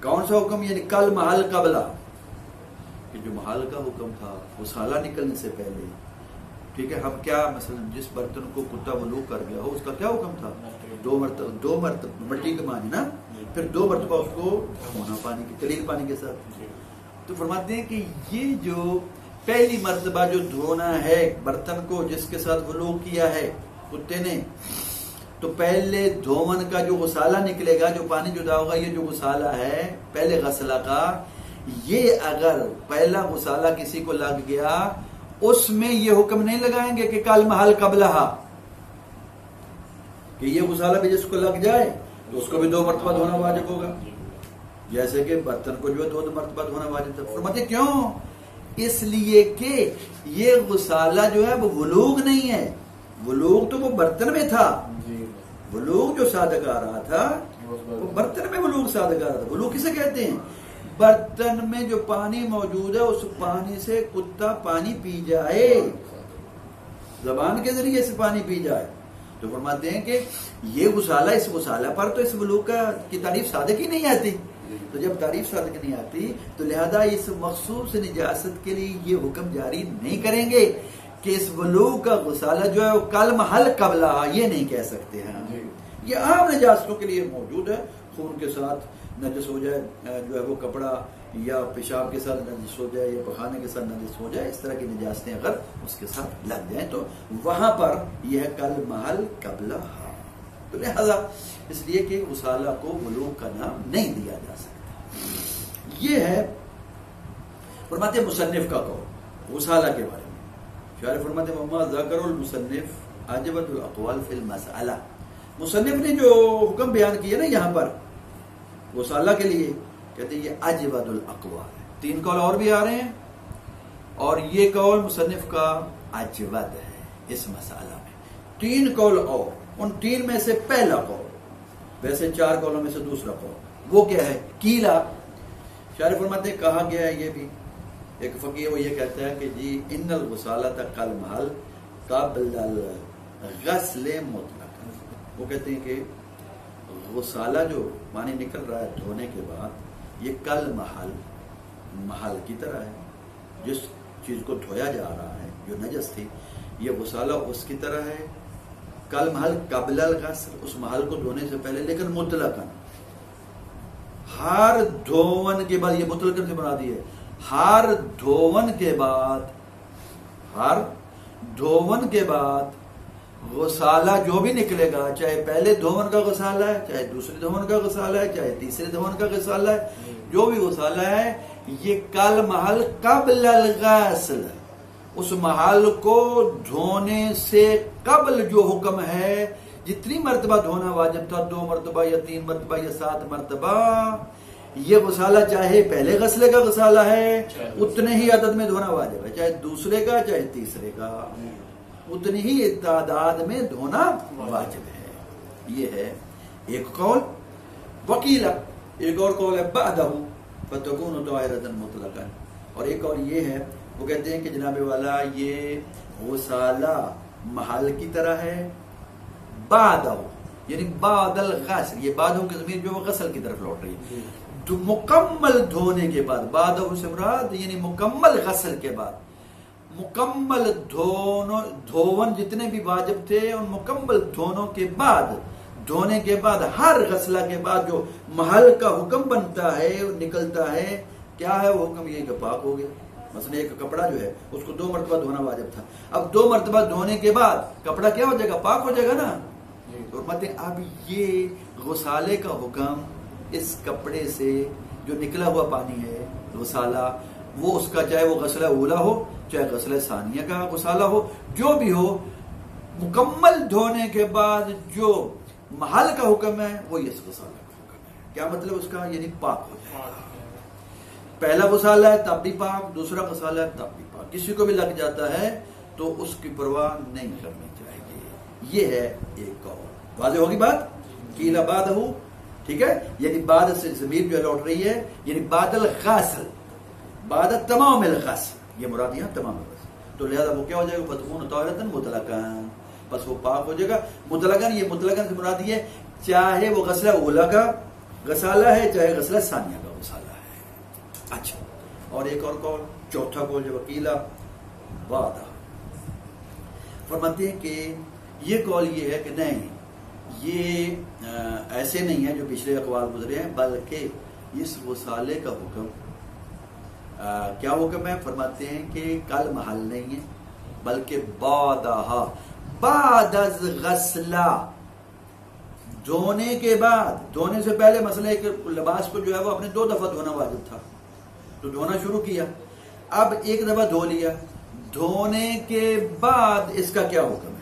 کون سا حکم؟ یعنی کل محل قبلہ کہ جو محل کا حکم تھا غسالہ نکلنے سے پہلے ٹھیک ہے. ہم کیا مثلا جس برتن کو کتا ولوغ کر گیا ہو اس کا کیا حکم تھا 2 مرتبہ مٹی کے معنی نا پھر 2 مرتبہ اس کو دھونا پانی کے قلیل پانی کے ساتھ. تو فرماتے ہیں کہ یہ جو پہلی مرتبہ جو دھونا ہے برتن کو جس کے ساتھ ولوغ کیا ہے کتے نے تو پہلے دھون کا جو غسالہ نکلے گا جو پانی جدا ہوگا یہ جو غسالہ ہے پہلے غسلہ کا یہ اگر پہلا غسالہ کسی کو لگ گیا اس میں یہ حکم نہیں لگائیں گے کہ کل محل قبلہا کہ یہ غسالہ بھی جس کو لگ جائے تو اس کو بھی 2 مرتبہ دھونا واجب ہوگا جیسے کہ برتن کو جو ہے 2 مرتبہ دھونا واجب تھا. فرماتے کیوں؟ اس لیے کہ یہ غسالہ جو ہے وہ ولوغ نہیں ہے. ولوغ تو وہ برتن میں تھا ولوغ جو صادق آ رہا تھا وہ برتن میں ولوغ صادق آ رہا تھا. ولوغ کسے کہتے ہیں؟ برتن میں جو پانی موجود ہے اس پانی سے کتا پانی پی جائے زبان کے ذریعے سے پانی پی جائے. تو فرماتے ہیں کہ یہ غسالہ اس غسالہ پر تو اس ولوغ کی تعریف صادق ہی نہیں آتی. تو جب تعریف صادق نہیں آتی تو لہذا اس مخصوص نجاست کے لیے یہ حکم جاری نہیں کریں گے کہ اس ولوغ کا غسالہ جو ہے وہ کل محل قبلہ یہ نہیں کہہ سکتے ہیں. یہ عام نجاستوں کے لیے موجود ہے. خون کے ساتھ نجس ہو جائے جو ہے وہ کپڑا یا پیشاب کے ساتھ نجس ہو جائے یا پخانے کے ساتھ نجس ہو جائے اس طرح کی نجاستیں اگر اس کے ساتھ لگ جائیں تو وہاں پر یہ ہے کل محل قبلہ. تو لہذا اس لیے کہ غسالہ کو ولوغ کا نام نہیں دیا جا سکتا. یہ ہے فرماتے مصنف کا قول غسالہ کے بارے میں. شارح فرماتے وما ذکر المصنف اجود الاقوال فی المسئلہ. مصنف نے جو حکم بیان کیا نا یہاں پر غسالہ کے لیے کہتے ہیں یہ اجود الاقوال ہے. 3 قول اور بھی آ رہے ہیں اور یہ قول مصنف کا اجود ہے اس مسئلہ میں. 3 قول اور ان 3 میں سے پہلا قول ویسے 4 قولوں میں سے دوسرا قول وہ کیا ہے؟ کیلا. شارح فرماتے کہا گیا ہے یہ بھی ایک فقیہ وہ یہ کہتا ہے کہ جی ان الغسالۃ کل محل قبل الغسل مطلقا. وہ کہتے ہیں کہ غسالہ جو پانی نکل رہا ہے دھونے کے بعد یہ کل محل کی طرح ہے. جس چیز کو دھویا جا رہا ہے جو نجس تھی یہ غسالہ اس کی طرح ہے. کل محل قبل الغسل اس محل کو دھونے سے پہلے لیکن مطلقاً ہر دھون کے بعد یہ مطلقاً سے بنا دی ہے. ہر دھون کے بعد غسالہ جو بھی نکلے گا، چاہے پہلے دھون کا غسالہ ہے، چاہے دوسرے دھون کا غسالہ ہے، چاہے تیسرے دھون کا غسالہ ہے، جو بھی غسالہ ہے، یہ کل محل قبل الغسل، اس محل کو دھونے سے قبل جو حکم ہے، جتنی مرتبہ دھونا واجب تھا، 2 مرتبہ یا 3 مرتبہ یا 7 مرتبہ، یہ غسالہ چاہے پہلے غسلے کا غسالہ ہے اتنے ہی عدد میں دھونا واجب ہے، چاہے دوسرے کا چاہے تیسرے کا، اتنی ہی تعداد میں دھونا واجب ہے۔ یہ ہے ایک قول۔ وکیلا، ایک اور قول ہے بعدہ فتکون طاہرۃ مطلقا، اور ایک اور یہ ہے، وہ کہتے ہیں کہ جناب والا یہ غسالہ محل کی طرح ہے، بعدہ یعنی بعد الغسل، یہ بعدہ کی ضمیر جو غسل کی طرف لوٹ رہی ہے، مکمل دھونے کے بعد، بعدہ سے مراد یعنی مکمل غسل کے بعد، مکمل دھون جتنے بھی واجب تھے ان مکمل دھونوں کے بعد، دھونے کے بعد، ہر غسلہ کے بعد جو محل کا حکم بنتا ہے نکلتا ہے، کیا ہے وہ حکم؟ یہ کہ پاک ہو گیا۔ مثلا ایک کپڑا جو ہے اس کو 2 مرتبہ دھونا واجب تھا، اب 2 مرتبہ دھونے کے بعد کپڑا کیا ہو جائے گا؟ پاک ہو جائے گا نا۔ اب یہ غسالے کا حکم اس کپڑے سے جو نکلا ہوا پانی ہے غسالہ، وہ اس کا چاہے وہ غسلہ اولا ہو چاہے غسلہ ثانیہ کا غسالہ ہو، جو بھی ہو، مکمل دھونے کے بعد جو محل کا حکم ہے وہ اس غسالہ کا حکم ہے۔ کیا مطلب اس کا؟ یعنی پاک ہو جائے گا۔ پہلا غسالہ ہے تب بھی پاک، دوسرا غسالہ ہے تب بھی پاک، کسی کو بھی لگ جاتا ہے تو اس کی پرواہ نہیں کرنی چاہیے۔ یہ ہے ایک قول۔ واضح ہوگی بات؟ قیل بعدہ، ٹھیک ہے، یعنی بعد سے ضمیر جو لوٹ رہی ہے، یعنی بعد الغسل، بعد تمام الغسل، یہ مراد یہاں تمام الغسل، تو لہذا وہ کیا ہو جائے گا؟ فتکون طاہرۃ مطلقا، بس وہ پاک ہو جائے گا مطلقاً۔ یہ مطلقاً سے مراد یہ چاہے وہ غسلہ اولا کا غسالہ ہے چاہے غسلہ ثانیہ کا غسالہ ہے۔ اچھا، اور ایک اور قول، چوتھا قول جو وکیلا بعدہ، فرماتے ہیں کہ یہ قول یہ ہے کہ نہیں، یہ ایسے نہیں ہے جو پچھلے اقوال گزرے ہیں، بلکہ اس غسالے کا حکم کیا حکم ہے؟ فرماتے ہیں کہ کل محل نہیں ہے بلکہ بعدہ، بعد از غسلہ، دھونے کے بعد، دھونے سے پہلے مثلا ایک لباس کو جو ہے وہ اپنے 2 دفعہ دھونا واجب تھا تو دھونا شروع کیا، اب 1 دفعہ دھو لیا، دھونے کے بعد اس کا کیا حکم ہے؟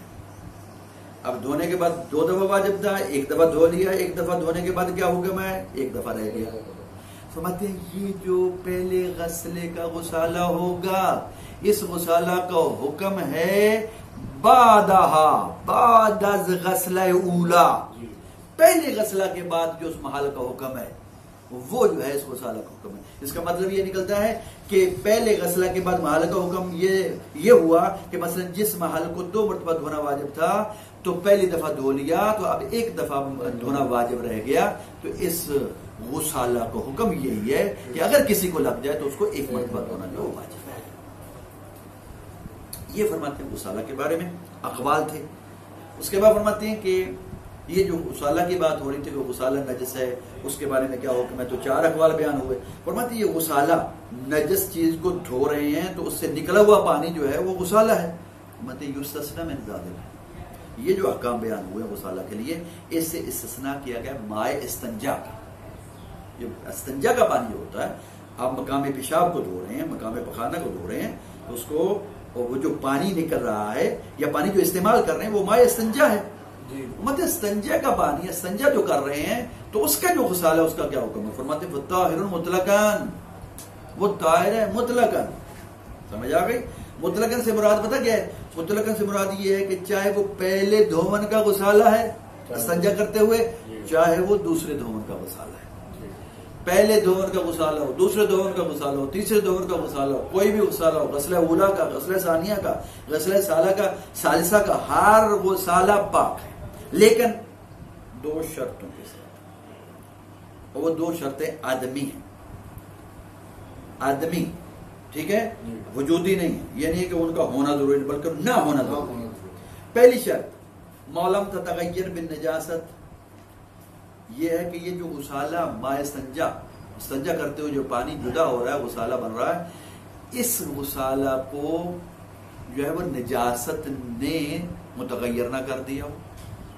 اب دھونے کے بعد 2 دفعہ واجب تھا، 1 دفعہ دھو لیا، 1 دفعہ دھونے کے بعد کیا حکم ہے؟ 1 دفعہ رہ گیا۔ سمجھتے ہیں یہ جو پہلے غسلے کا غسالہ ہوگا، اس غسالہ کا حکم ہے بعدہ، بعد از غسلہ اولا، پہلے غسلہ کے بعد جو اس محل کا حکم ہے وہ جو ہے اس غسالہ کا حکم ہے۔ اس کا مطلب یہ نکلتا ہے کہ پہلے غسلہ کے بعد محل کا حکم یہ ہوا کہ مثلا جس محل کو 2 مرتبہ دھونا واجب تھا تو پہلی دفعہ دھو لیا تو اب 1 دفعہ دھونا واجب رہ گیا، تو اس غسالہ کا حکم یہی ہے کہ اگر کسی کو لگ جائے تو اس کو 1 مرتبہ دھونا جو واجب ہے۔ یہ فرماتے ہیں غسالہ کے بارے میں اقوال تھے۔ اس کے بعد فرماتے ہیں کہ یہ جو غسالہ کی بات ہو رہی تھی کہ غسالہ نجس ہے، اس کے بارے میں کیا حکم ہے، تو 4 اقوال بیان ہوئے۔ فرماتے ہیں یہ غسالہ نجس چیز کو دھو رہے ہیں تو اس سے نکلا ہوا پانی جو ہے وہ غسالہ ہے۔ فرماتے ہیں یستثنیٰ من ذالک، یہ جو احکام بیان ہوئے غسالہ کے لیے، اس سے استثناء کیا گیا مائع استنجا کا۔ جو استنجا کا پانی جو ہوتا ہے، آپ مقام پیشاب کو دھو رہے ہیں، مقام پخانہ کو دھو رہے ہیں، تو اس کو وہ جو پانی نکل رہا ہے یا پانی جو استعمال کر رہے ہیں وہ مائع استنجا ہے۔ مطلب استنجا کا پانی، استنجا جو کر رہے ہیں تو اس کا جو غسالہ ہے اس کا کیا حکم ہے؟ فرماتے ہیں طاہر مطلقاً، وہ طاہر ہے مطلقاً۔ سمجھ آ گئی؟ مطلقاً سے مراد پتہ کیا ہے؟ مطلقاً سے مراد یہ ہے کہ چاہے وہ پہلے دھون کا غسالہ ہے استنجا کرتے ہوئے، چاہے وہ دوسرے دھون کا غسالہ ہے، پہلے دھون کا غسالہ ہو، دوسرے دھون کا غسالہ ہو، تیسرے دھون کا غسالہ ہو، کوئی بھی غسالہ ہو، غسلہ اولا کا، غسلہ ثانیہ کا، غسلہ ثالثہ کا، ہر غسالہ پاک ہے، لیکن 2 شرطوں کے ساتھ، اور وہ 2 شرطیں آدمی ہیں، آدمی، ٹھیک ہے، وجودی نہیں ہے، یہ نہیں کہ ان کا ہونا ضروری ہے بلکہ نہ ہونا ضروری ہے۔ پہلی شرط معلوم تتغیر بالنجاست، یہ ہے کہ یہ جو غسالہ مائع استنجا کرتے ہوئے جو پانی جدا ہو رہا ہے، غسالہ بن رہا ہے، اس غسالہ کو جو ہے وہ نجاست نے متغیر نہ کر دیا ہو،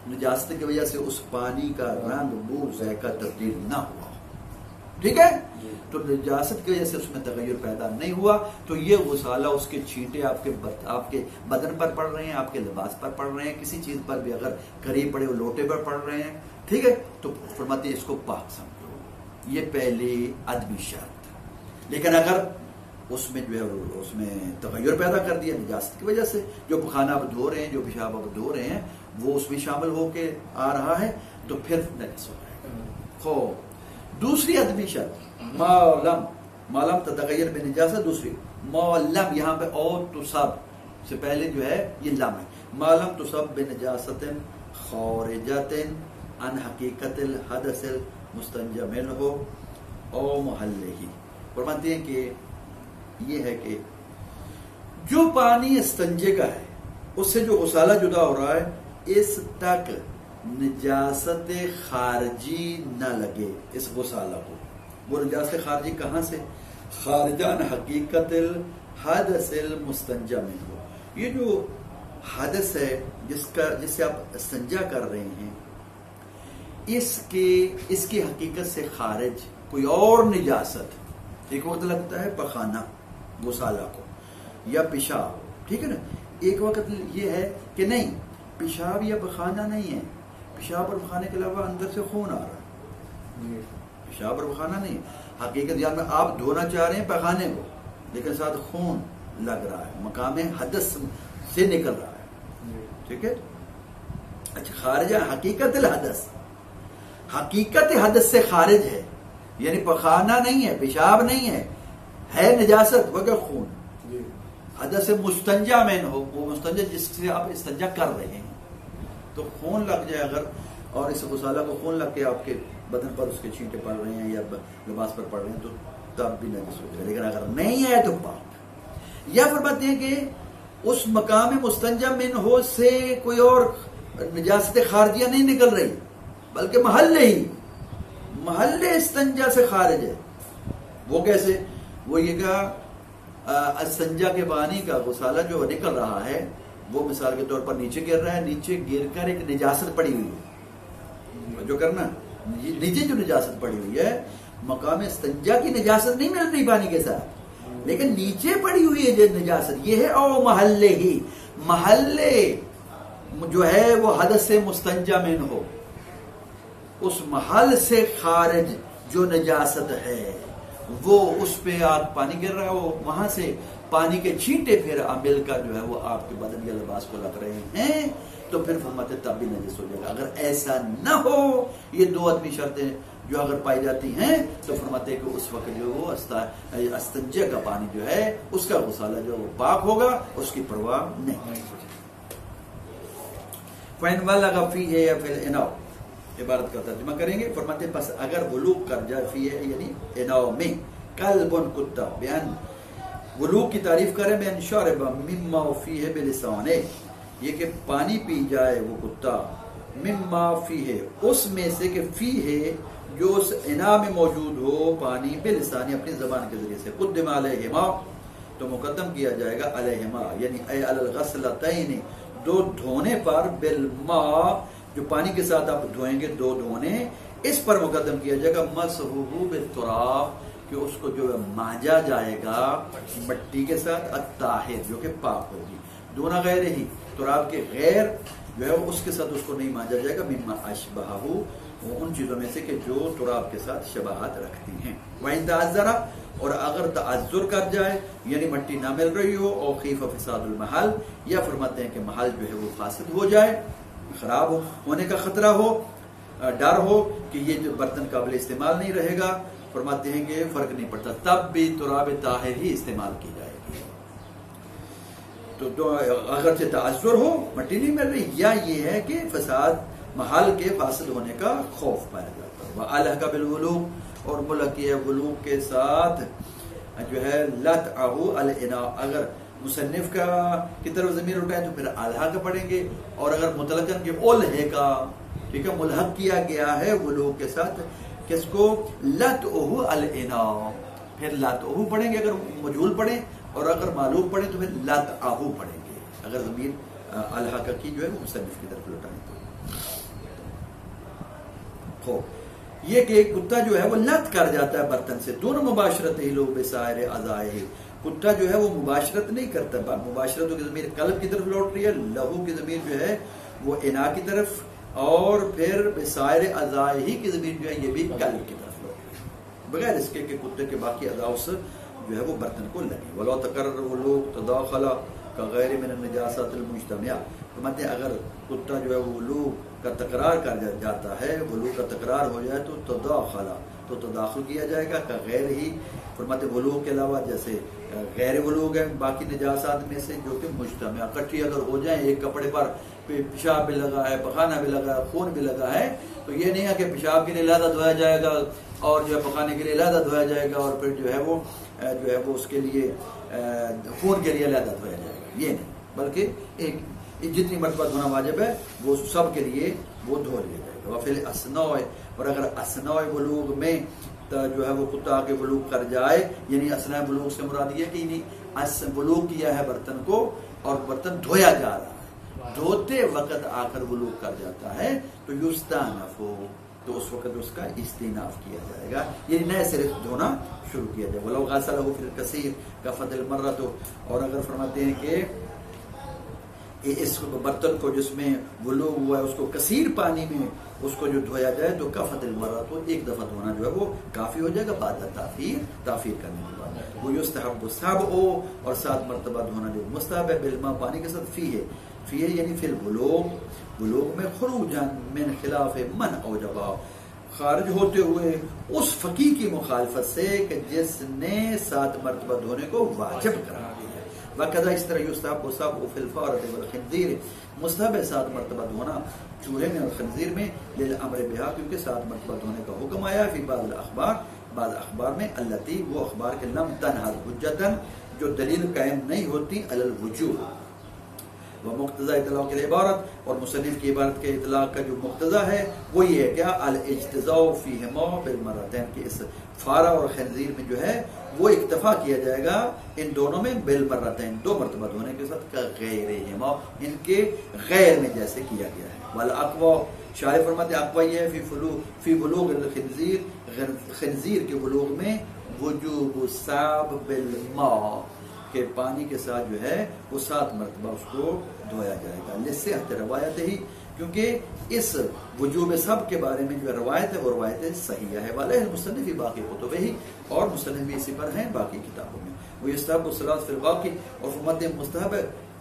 نجاست کی وجہ سے اس پانی کا رنگ بو ذائقہ تبدیل نہ ہوا، ٹھیک ہے، تو نجاست کی وجہ سے اس میں تغیر پیدا نہیں ہوا، تو یہ غسالہ اس کے چھینٹے آپ کے بدن پر پڑ رہے ہیں، آپ کے لباس پر پڑ رہے ہیں، کسی چیز پر بھی اگر قریب پڑے وہ لوٹے پر پڑ رہے ہیں، ٹھیک ہے، تو فرماتے ہیں اس کو پاک سمجھو، یہ پہلی ادبی شرط۔ لیکن اگر اس میں جو ہے اس میں تغیر پیدا کر دیا نجاست کی وجہ سے، جو پخانہ آپ دھو رہے ہیں، جو پیشاب آپ دھو رہے ہیں، وہ اس میں شامل ہو کے آ رہا ہے، تو پھر نجس ہو جائے گا۔ خوب دوسری ادبی شرط معلوم تتغیر بنجاست، دوسری معلم، یہاں پہ اور تصب سے پہلے جو ہے یہ لم ہے، معلم تصب بنجاست خارجۃ عن حقیقت الحدث المستنجى منه او محلہ۔ فرماتے ہیں کہ یہ ہے کہ جو پانی استنجے کا ہے اس سے جو غسالہ جدا ہو رہا ہے، اس تک نجاست خارجی نہ لگے اس غسالہ کو۔ وہ نجاست خارجی کہاں سے؟ خارجہ عن حقیقت الحدث المستنجى منه، یہ جو حدث ہے جس سے آپ استنجا کر رہے ہیں، اس کی حقیقت سے خارج کوئی اور نجاست، ایک وقت لگتا ہے پخانہ غسالہ کو یا پیشاب، ٹھیک ہے نا، ایک وقت یہ ہے کہ نہیں پیشاب یا پخانہ نہیں ہے، پیشاب اور پخانے کے علاوہ اندر سے خون آ رہا ہے، پیشاب اور پخانہ نہیں ہے، حقیقت یاد میں آپ دھونا چاہ رہے ہیں پخانے کو لیکن ساتھ خون لگ رہا ہے، مقام حدث سے نکل رہا ہے، ٹھیک ہے، اچھا خارجہ حقیقت الحدث، حقیقت حدث سے خارج ہے، یعنی پخانہ نہیں ہے، پیشاب نہیں ہے نجاست وغیرہ خون، حدث مستنجا میں ہو، وہ مستنجا جس سے آپ استنجا کر رہے ہیں، تو خون لگ جائے اگر، اور اس غسالہ کو خون لگ کے آپ کے بدن پر اس کے چھینٹے پڑ رہے ہیں یا لباس پر پڑ رہے ہیں تو تب بھی نجس ہو جائے، لیکن اگر نہیں ہے تو پاک۔ یا فرماتے ہیں کہ اس مقام مستنجا من ہو سے کوئی اور نجاست خارجیہ نہیں نکل رہی بلکہ محل استنجا سے خارج ہے۔ وہ کیسے؟ وہ یہ کہا استنجا کے پانی کا غسالہ جو نکل رہا ہے وہ مثال کے طور پر نیچے گر رہا ہے، نیچے گر کر ایک نجاست پڑی ہوئی ہے، جو کرنا نیچے جو نجاست پڑی ہوئی ہے مقام استنجا کی نجاست نہیں مل رہی پانی کے ساتھ، لیکن نیچے پڑی ہوئی ہے جو نجاست، یہ ہے او محلے جو ہے وہ حدث سے مستنجا میں ہو، اس محل سے خارج جو نجاست ہے وہ اس پہ آپ پانی گر رہا ہے، وہ وہاں سے پانی کے چھینٹے پھر مل کر جو ہے وہ آپ کے بدن یا لباس کو لگ رہے ہیں تو پھر فرماتے تب بھی نجس ہو جائے گا۔ اگر ایسا نہ ہو، یہ دو آدمی شرطیں جو اگر پائی جاتی ہیں تو فرماتے کہ اس وقت جو وہ استنجے کا پانی جو ہے اس کا غسالہ جو وہ پاک ہوگا، اس کی پرواہ نہیں۔ فَإِنْ وَلَغَ فِيهِ یا فِي الْإِنَاءِ، عبارت کا ترجمہ کریں گے، فرماتے پس اگر ولوغ کر جائے فیہ یعنی اناء میں، کلبن کتا، بیان ولوغ کی تعریف کریں بیان شارب مما فیہ بلسانے، یہ کہ پانی پی جائے وہ کتا، مما فیہ اس میں سے کہ فیہ جو اس اناء میں موجود ہو پانی، بلسانی اپنی زبان کے ذریعے سے، قدم علیہما تو مقدم کیا جائے گا، علیہما یعنی اے علی الغسلتین دو دھونے پر، بالماء جو پانی کے ساتھ آپ دھوئیں گے دو دھونے، اس پر مقدم کیا جائے گا، مسحوہ بالتراب کہ اس کو جو مانجا جائے گا مٹی کے ساتھ، الطاہر جو کہ پاک ہوگی، دونہ غیر ہی تراب کے غیر جو ہے اس کے ساتھ اس کو نہیں مانجا جائے گا، مما اشبہہ وہ ان چیزوں میں سے کہ جو تراب کے ساتھ شباہت رکھتی ہیں، وَإِن تَعَذَّرَ اور اگر تعذر کر جائے یعنی مٹی نہ مل رہی ہو، اور خیف فساد المحل یا فرماتے ہیں کہ محل جو ہے وہ فاسد ہو جائے، خراب ہونے کا خطرہ ہو، ڈر ہو کہ یہ جو برتن قابل استعمال نہیں رہے گا، فرماتے ہیں کہ فرق نہیں پڑتا، تب بھی تراب طاہر ہی استعمال کی جائے گی۔ تو اگرچہ تعذر ہو، مٹی نہیں مل رہی، یا یہ ہے کہ فساد محل کے فاسد ہونے کا خوف پایا جاتا ہے، وَأَلْحَقَ بِالْوُلُوغِ اور ملکی ہے ولوغ کے ساتھ جو ہے لَتْعَهُ الْإِنَاء، اگر مصنف کی طرف ضمیر اٹھائیں تو پھر الحق پڑھیں گے، اور اگر مطلقاً کہ الحقا، ٹھیک ہے، ملحق کیا گیا ہے ولوغ کے ساتھ کس کو، لَتْعَهُ الْإِنَاء، پھر لَتْعَهُ پڑھیں گے اگر مجهول پڑھیں، اور اگر معلوم پڑھیں تو پھر لَتْعَهُ پڑھیں گے، اگر ضمیر الحقیقی جو ہے وہ مصنف کی طرف لوٹانی تھی. یہ کہ کتا جو ہے وہ لت کر جاتا ہے برتن سے، دونوں مباشرت ہی لو بسائر اعضائہ، کتا جو ہے وہ مباشرت نہیں کرتا، مباشرت کی ضمیر قلب کی طرف لوٹ رہی ہے، لہو کی ضمیر جو ہے وہ انا کی طرف، اور پھر بسائر اعضائہ کی ضمیر جو ہے یہ بھی قلب کی طرف لوٹ رہی ہے، بغیر اس کے کہ کتے کے باقی اعضاء سے جو ہے وہ برتن کو لگے. ولو تقرر ولوغ تداخل کغیر من النجاسات المجتمعہ، فرماتے ہیں اگر کتا جو ہے وہ ولوغ کا تکرار کر جاتا ہے، ولوغ کا تکرار ہو جائے تو تداخلا، تو تداخل کیا جائے گا، کا غیر ہی، فرماتے ولوغ کے علاوہ جیسے غیر ولوغ ہیں باقی نجاسات میں سے جو کہ مجتمع اکٹھی اگر ہو جائیں، ایک کپڑے پر پیشاب بھی لگا ہے، پخانہ بھی لگا ہے، خون بھی لگا ہے، تو یہ نہیں ہے کہ پیشاب کے لیے علیحدہ دھویا جائے گا اور جو ہے پخانے کے لیے علیحدہ دھویا جائے گا اور پھر جو ہے وہ اس کے لیے خون کے لیے علیحدہ دھویا جائے گا، یہ نہیں، بلکہ ایک جتنی مرتبہ دھونا واجب ہے وہ سب کے لیے وہ دھو لیا جائے گا. وفی الاسناء، اور اگر اسناء ولوغ میں جو ہے وہ کتا کے ولوغ کر جائے، یعنی اسناء ولوغ سے مراد یہ کہ نہیں ولوغ کیا ہے برتن کو اور برتن دھویا جا رہا ہے، دھوتے وقت آ کر ولوغ کر جاتا ہے تو یستانف، تو اس وقت اس کا استیناف کیا جائے گا، یعنی نئے سرے دھونا شروع کیا جائے. ولو غسلہ فی الکثیر کفت المرۃ، اور اگر فرماتے ہیں کہ اس برتن کو جس میں ولوغ ہوا ہے اس کو کثیر پانی میں اس کو جو دھویا جائے تو کفت المرۃ، تو ایک دفعہ دھونا جو ہے وہ کافی ہو جائے گا، بعد تاخیر کرنے کے بعد. وہ یستحب السبع، اور 7 مرتبہ دھونا جو مستحب ہے، بالماء پانی کے ساتھ، فیہ یعنی فی الولوغ، ولوغ میں خروجا من خلاف من اوجبا، خارج ہوتے ہوئے اس فقیہ کی مخالفت سے کہ جس نے 7 مرتبہ دھونے کو واجب قرار دیا. وقت اس طرح یستحب السبع فی الفارۃ والخنزیر، مستحب 7 مرتبہ دھونا چوہے میں اور خنزیر میں، للامر بہا، کیونکہ 7 مرتبہ دھونے کا حکم آیا فی بعض الاخبار، بعض اخبار میں، التی، وہ اخبار کے لم تنہض حجتاً، جو دلیل قائم نہیں ہوتی علی الوجوب، وہ مقتضی اطلاق کی عبارت، اور مصنف کی عبارت کے اطلاق کا جو مقتضی ہے وہ یہ ہے کیا، الاجتزاء فیہما بالمرتين، کہ اس فارہ اور خنزیر میں جو ہے وہ اکتفا کیا جائے گا ان دونوں میں، بالمرتين، 2 مرتبہ دھونے کے ساتھ، کا غیرہما، ان کے غیر میں جیسے کیا گیا ہے. والاقوى، شارح فرماتے اقوى یہ ہے فی بلوغ الخنزیر، خنزیر کے بلوغ میں، وجوب السعب بالماء، کہ پانی کے ساتھ جو ہے وہ 7 مرتبہ اس کو دھویا جائے گا، لصحت روایت ہی، کیونکہ اس وجوب سب کے بارے میں جو روایت ہے وہ روایت صحیح ہے. والے مصنف باقی کتب ہی، اور مصنف بھی اسی پر ہیں باقی کتابوں میں. وہ یستحب الصلاۃ فی الباقی، اور فرماتے ہیں مستحب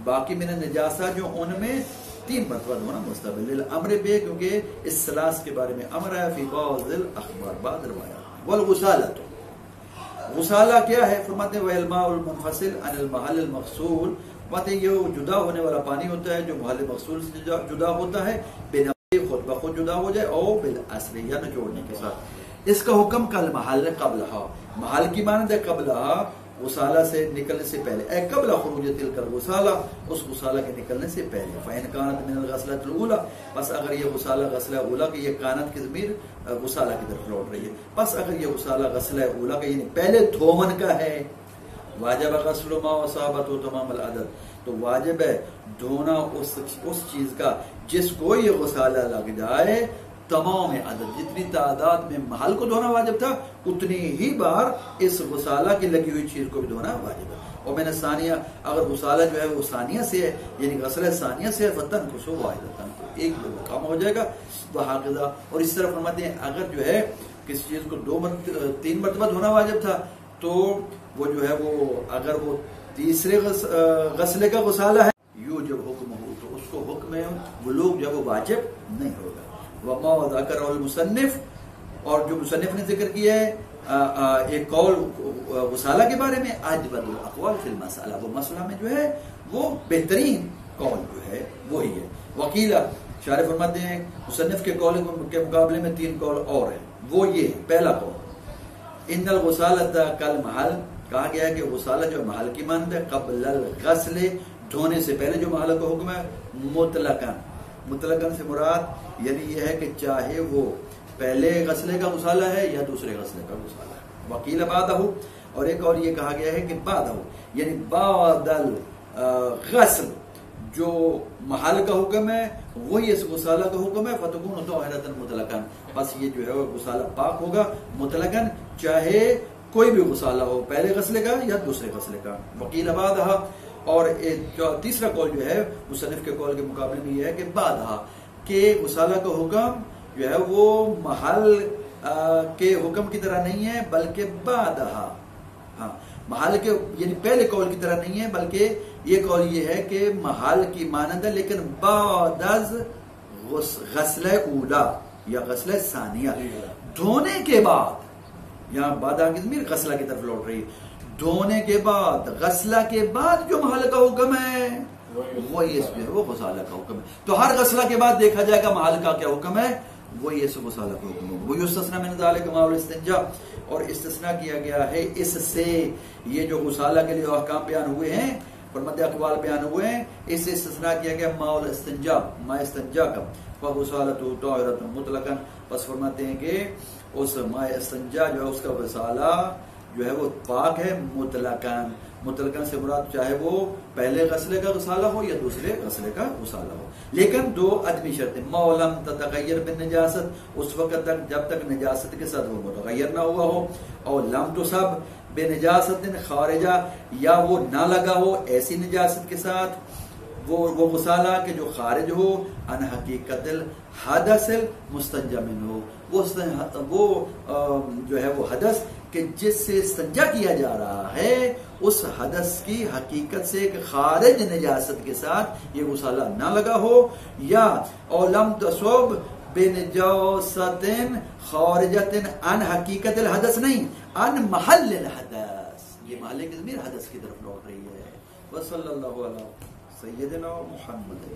باقی من النجاسہ جو ان میں 3 مرتبہ دھونا مستحب، للامر بے، کیونکہ اس سلاس کے بارے میں امر ہے، فی بعض الاخبار، بعض روایات. والغسالۃ، غسالہ کیا ہے، فرماتے ہیں والماء المنفصل عن المحل المغسول، فرماتے ہیں یہ جدا ہونے والا پانی ہوتا ہے جو محل مغسول سے جدا ہوتا ہے، بنفسہ، خود بخود جدا ہو جائے، او بالاصل، یا نچوڑنے کے ساتھ. اس کا حکم کل محل قبلہا، محل کی مانند ہے قبلہا، غسالہ سے نکلنے سے پہلے، اے قبل خروج تلک الغسالہ، اس غسالہ کے نکلنے سے پہلے. فإن كانت من الغسلۃ الأولى، بس اگر یہ غسالہ غسلہ اولا کی، یہ کانت کی ضمیر غسالہ کی طرف لوٹ رہی ہے، بس اگر یہ غسالہ غسلہ اولا کا یعنی پہلے دھومن کا ہے، واجب غسل ما وصابت تمام العدد، تو واجب ہے دھونا اس چیز کا جس کو یہ غسالہ لگ جائے، تمام عدد، جتنی تعداد میں محل کو دھونا واجب تھا اتنی ہی بار اس غسالہ کی لگی ہوئی چیز کو بھی دھونا واجب ہے. اور میں نے ثانیہ، اگر غسالہ جو ہے وہ ثانیہ سے ہے، یعنی غسلہ ثانیہ سے ہے، فتن کو سو واحدتاً، تو ایک کام ہو جائے گا، وہاکذا. اور اس طرح فرماتے ہیں اگر جو ہے کسی چیز کو 3 مرتبہ دھونا واجب تھا تو وہ جو ہے وہ اگر وہ تیسرے غسلے کا غسالہ ہے، یوں جب حکم ہو تو اس کو حکم ہے بلوغ جو وہ واجب نہیں ہوگا. وما ذکر المصنف، اور جو مصنف نے ذکر کیا ہے ایک قول غسالہ کے بارے میں، اجود الاقوال فی المسئلہ، وہ مسئلہ میں جو ہے وہ بہترین قول جو ہے وہی ہے. وکیلا، شارح فرماتے ہیں مصنف کے قول کے مقابلے میں 3 قول اور ہیں، وہ یہ ہے. پہلا قول، ان الغسالۃ کالمحل، کہا گیا ہے کہ غسالہ جو محل کی مانند ہے، قبل الغسل، دھونے سے پہلے جو محل کا حکم ہے، مطلقاً، مطلقاً سے مراد یعنی یہ ہے کہ چاہے وہ پہلے غسلے کا غسالہ ہے یا دوسرے غسلے کا غسالہ ہے. وکیل بعدہ، اور ایک اور یہ کہا گیا ہے کہ بعدہ یعنی بعد الغسل، جو محل کا حکم ہے وہی اس غسالہ کا حکم ہے. فتکون طاہرۃ مطلقاً، بس یہ جو ہے وہ غسالہ پاک ہوگا مطلقاً، چاہے کوئی بھی غسالہ ہو، پہلے غسلے کا یا دوسرے غسلے کا. وکیل بعدہا، اور تیسرا قول جو ہے مصنف کے قول کے مقابلے میں یہ ہے کہ بعدہا، کہ غسالہ کا حکم جو ہے وہ محل کے حکم کی طرح نہیں ہے بلکہ بعدہا، ہاں محل کے یعنی پہلے قول کی طرح نہیں ہے، بلکہ یہ قول یہ ہے کہ محل کی مانند ہے لیکن بعد از غسل اولا یا غسل ثانیہ، دھونے کے بعد. یہاں بعد کی ضمیر غسلہ کی طرف لوٹ رہی ہے، دھونے کے بعد، غسلہ کے بعد جو محل کا حکم ہے وہی اس میں وہ غسالہ کا حکم ہے. تو ہر غسلہ کے بعد دیکھا جائے گا محل کا کیا حکم ہے، وہی اس غسالہ کا حکم ہوگا. وہی استثناء من ذالک ما الاستنجاء، اور استثناء کیا گیا ہے اس سے، یہ جو غسالہ کے لیے احکام بیان ہوئے ہیں اور مد اقوال بیان ہوئے ہیں، اس سے استثناء کیا گیا ما الاستنجاء، ما استنجا کا، فغسالۃ طاہرۃ مطلقاً. بس فرماتے ہیں کہ اس ما استنجا جو ہے اس کا غسالہ جو ہے وہ پاک ہے مطلقاً. مطلقاً سے مراد چاہے وہ پہلے غسلے کا غسالہ ہو یا دوسرے غسلے کا غسالہ ہو، لیکن دو عدمی شرطیں. ما لم تتغیر بالنجاست، اس وقت تک جب تک نجاست کے ساتھ وہ متغیر نہ ہوا ہو، اور لم تصب بنجاست خارجہ، یا وہ نہ لگا ہو ایسی نجاست کے ساتھ وہ غسالہ کہ جو خارج ہو ان حقیقت الحدث المستنجا منہ، وہ جو ہے وہ حدث کہ جس سے استنجا کیا جا رہا ہے اس حدث کی حقیقت سے ایک خارج نجاست کے ساتھ یہ غسالہ نہ لگا ہو، یا اور لم تصب بنجاست خارجۃ عن حقیقت الحدث، نہیں عن محل الحدث، یہ محل کی ضمیر حدث کی طرف لوٹ رہی ہے. وصلی اللہ علیہ سیدنا محمد.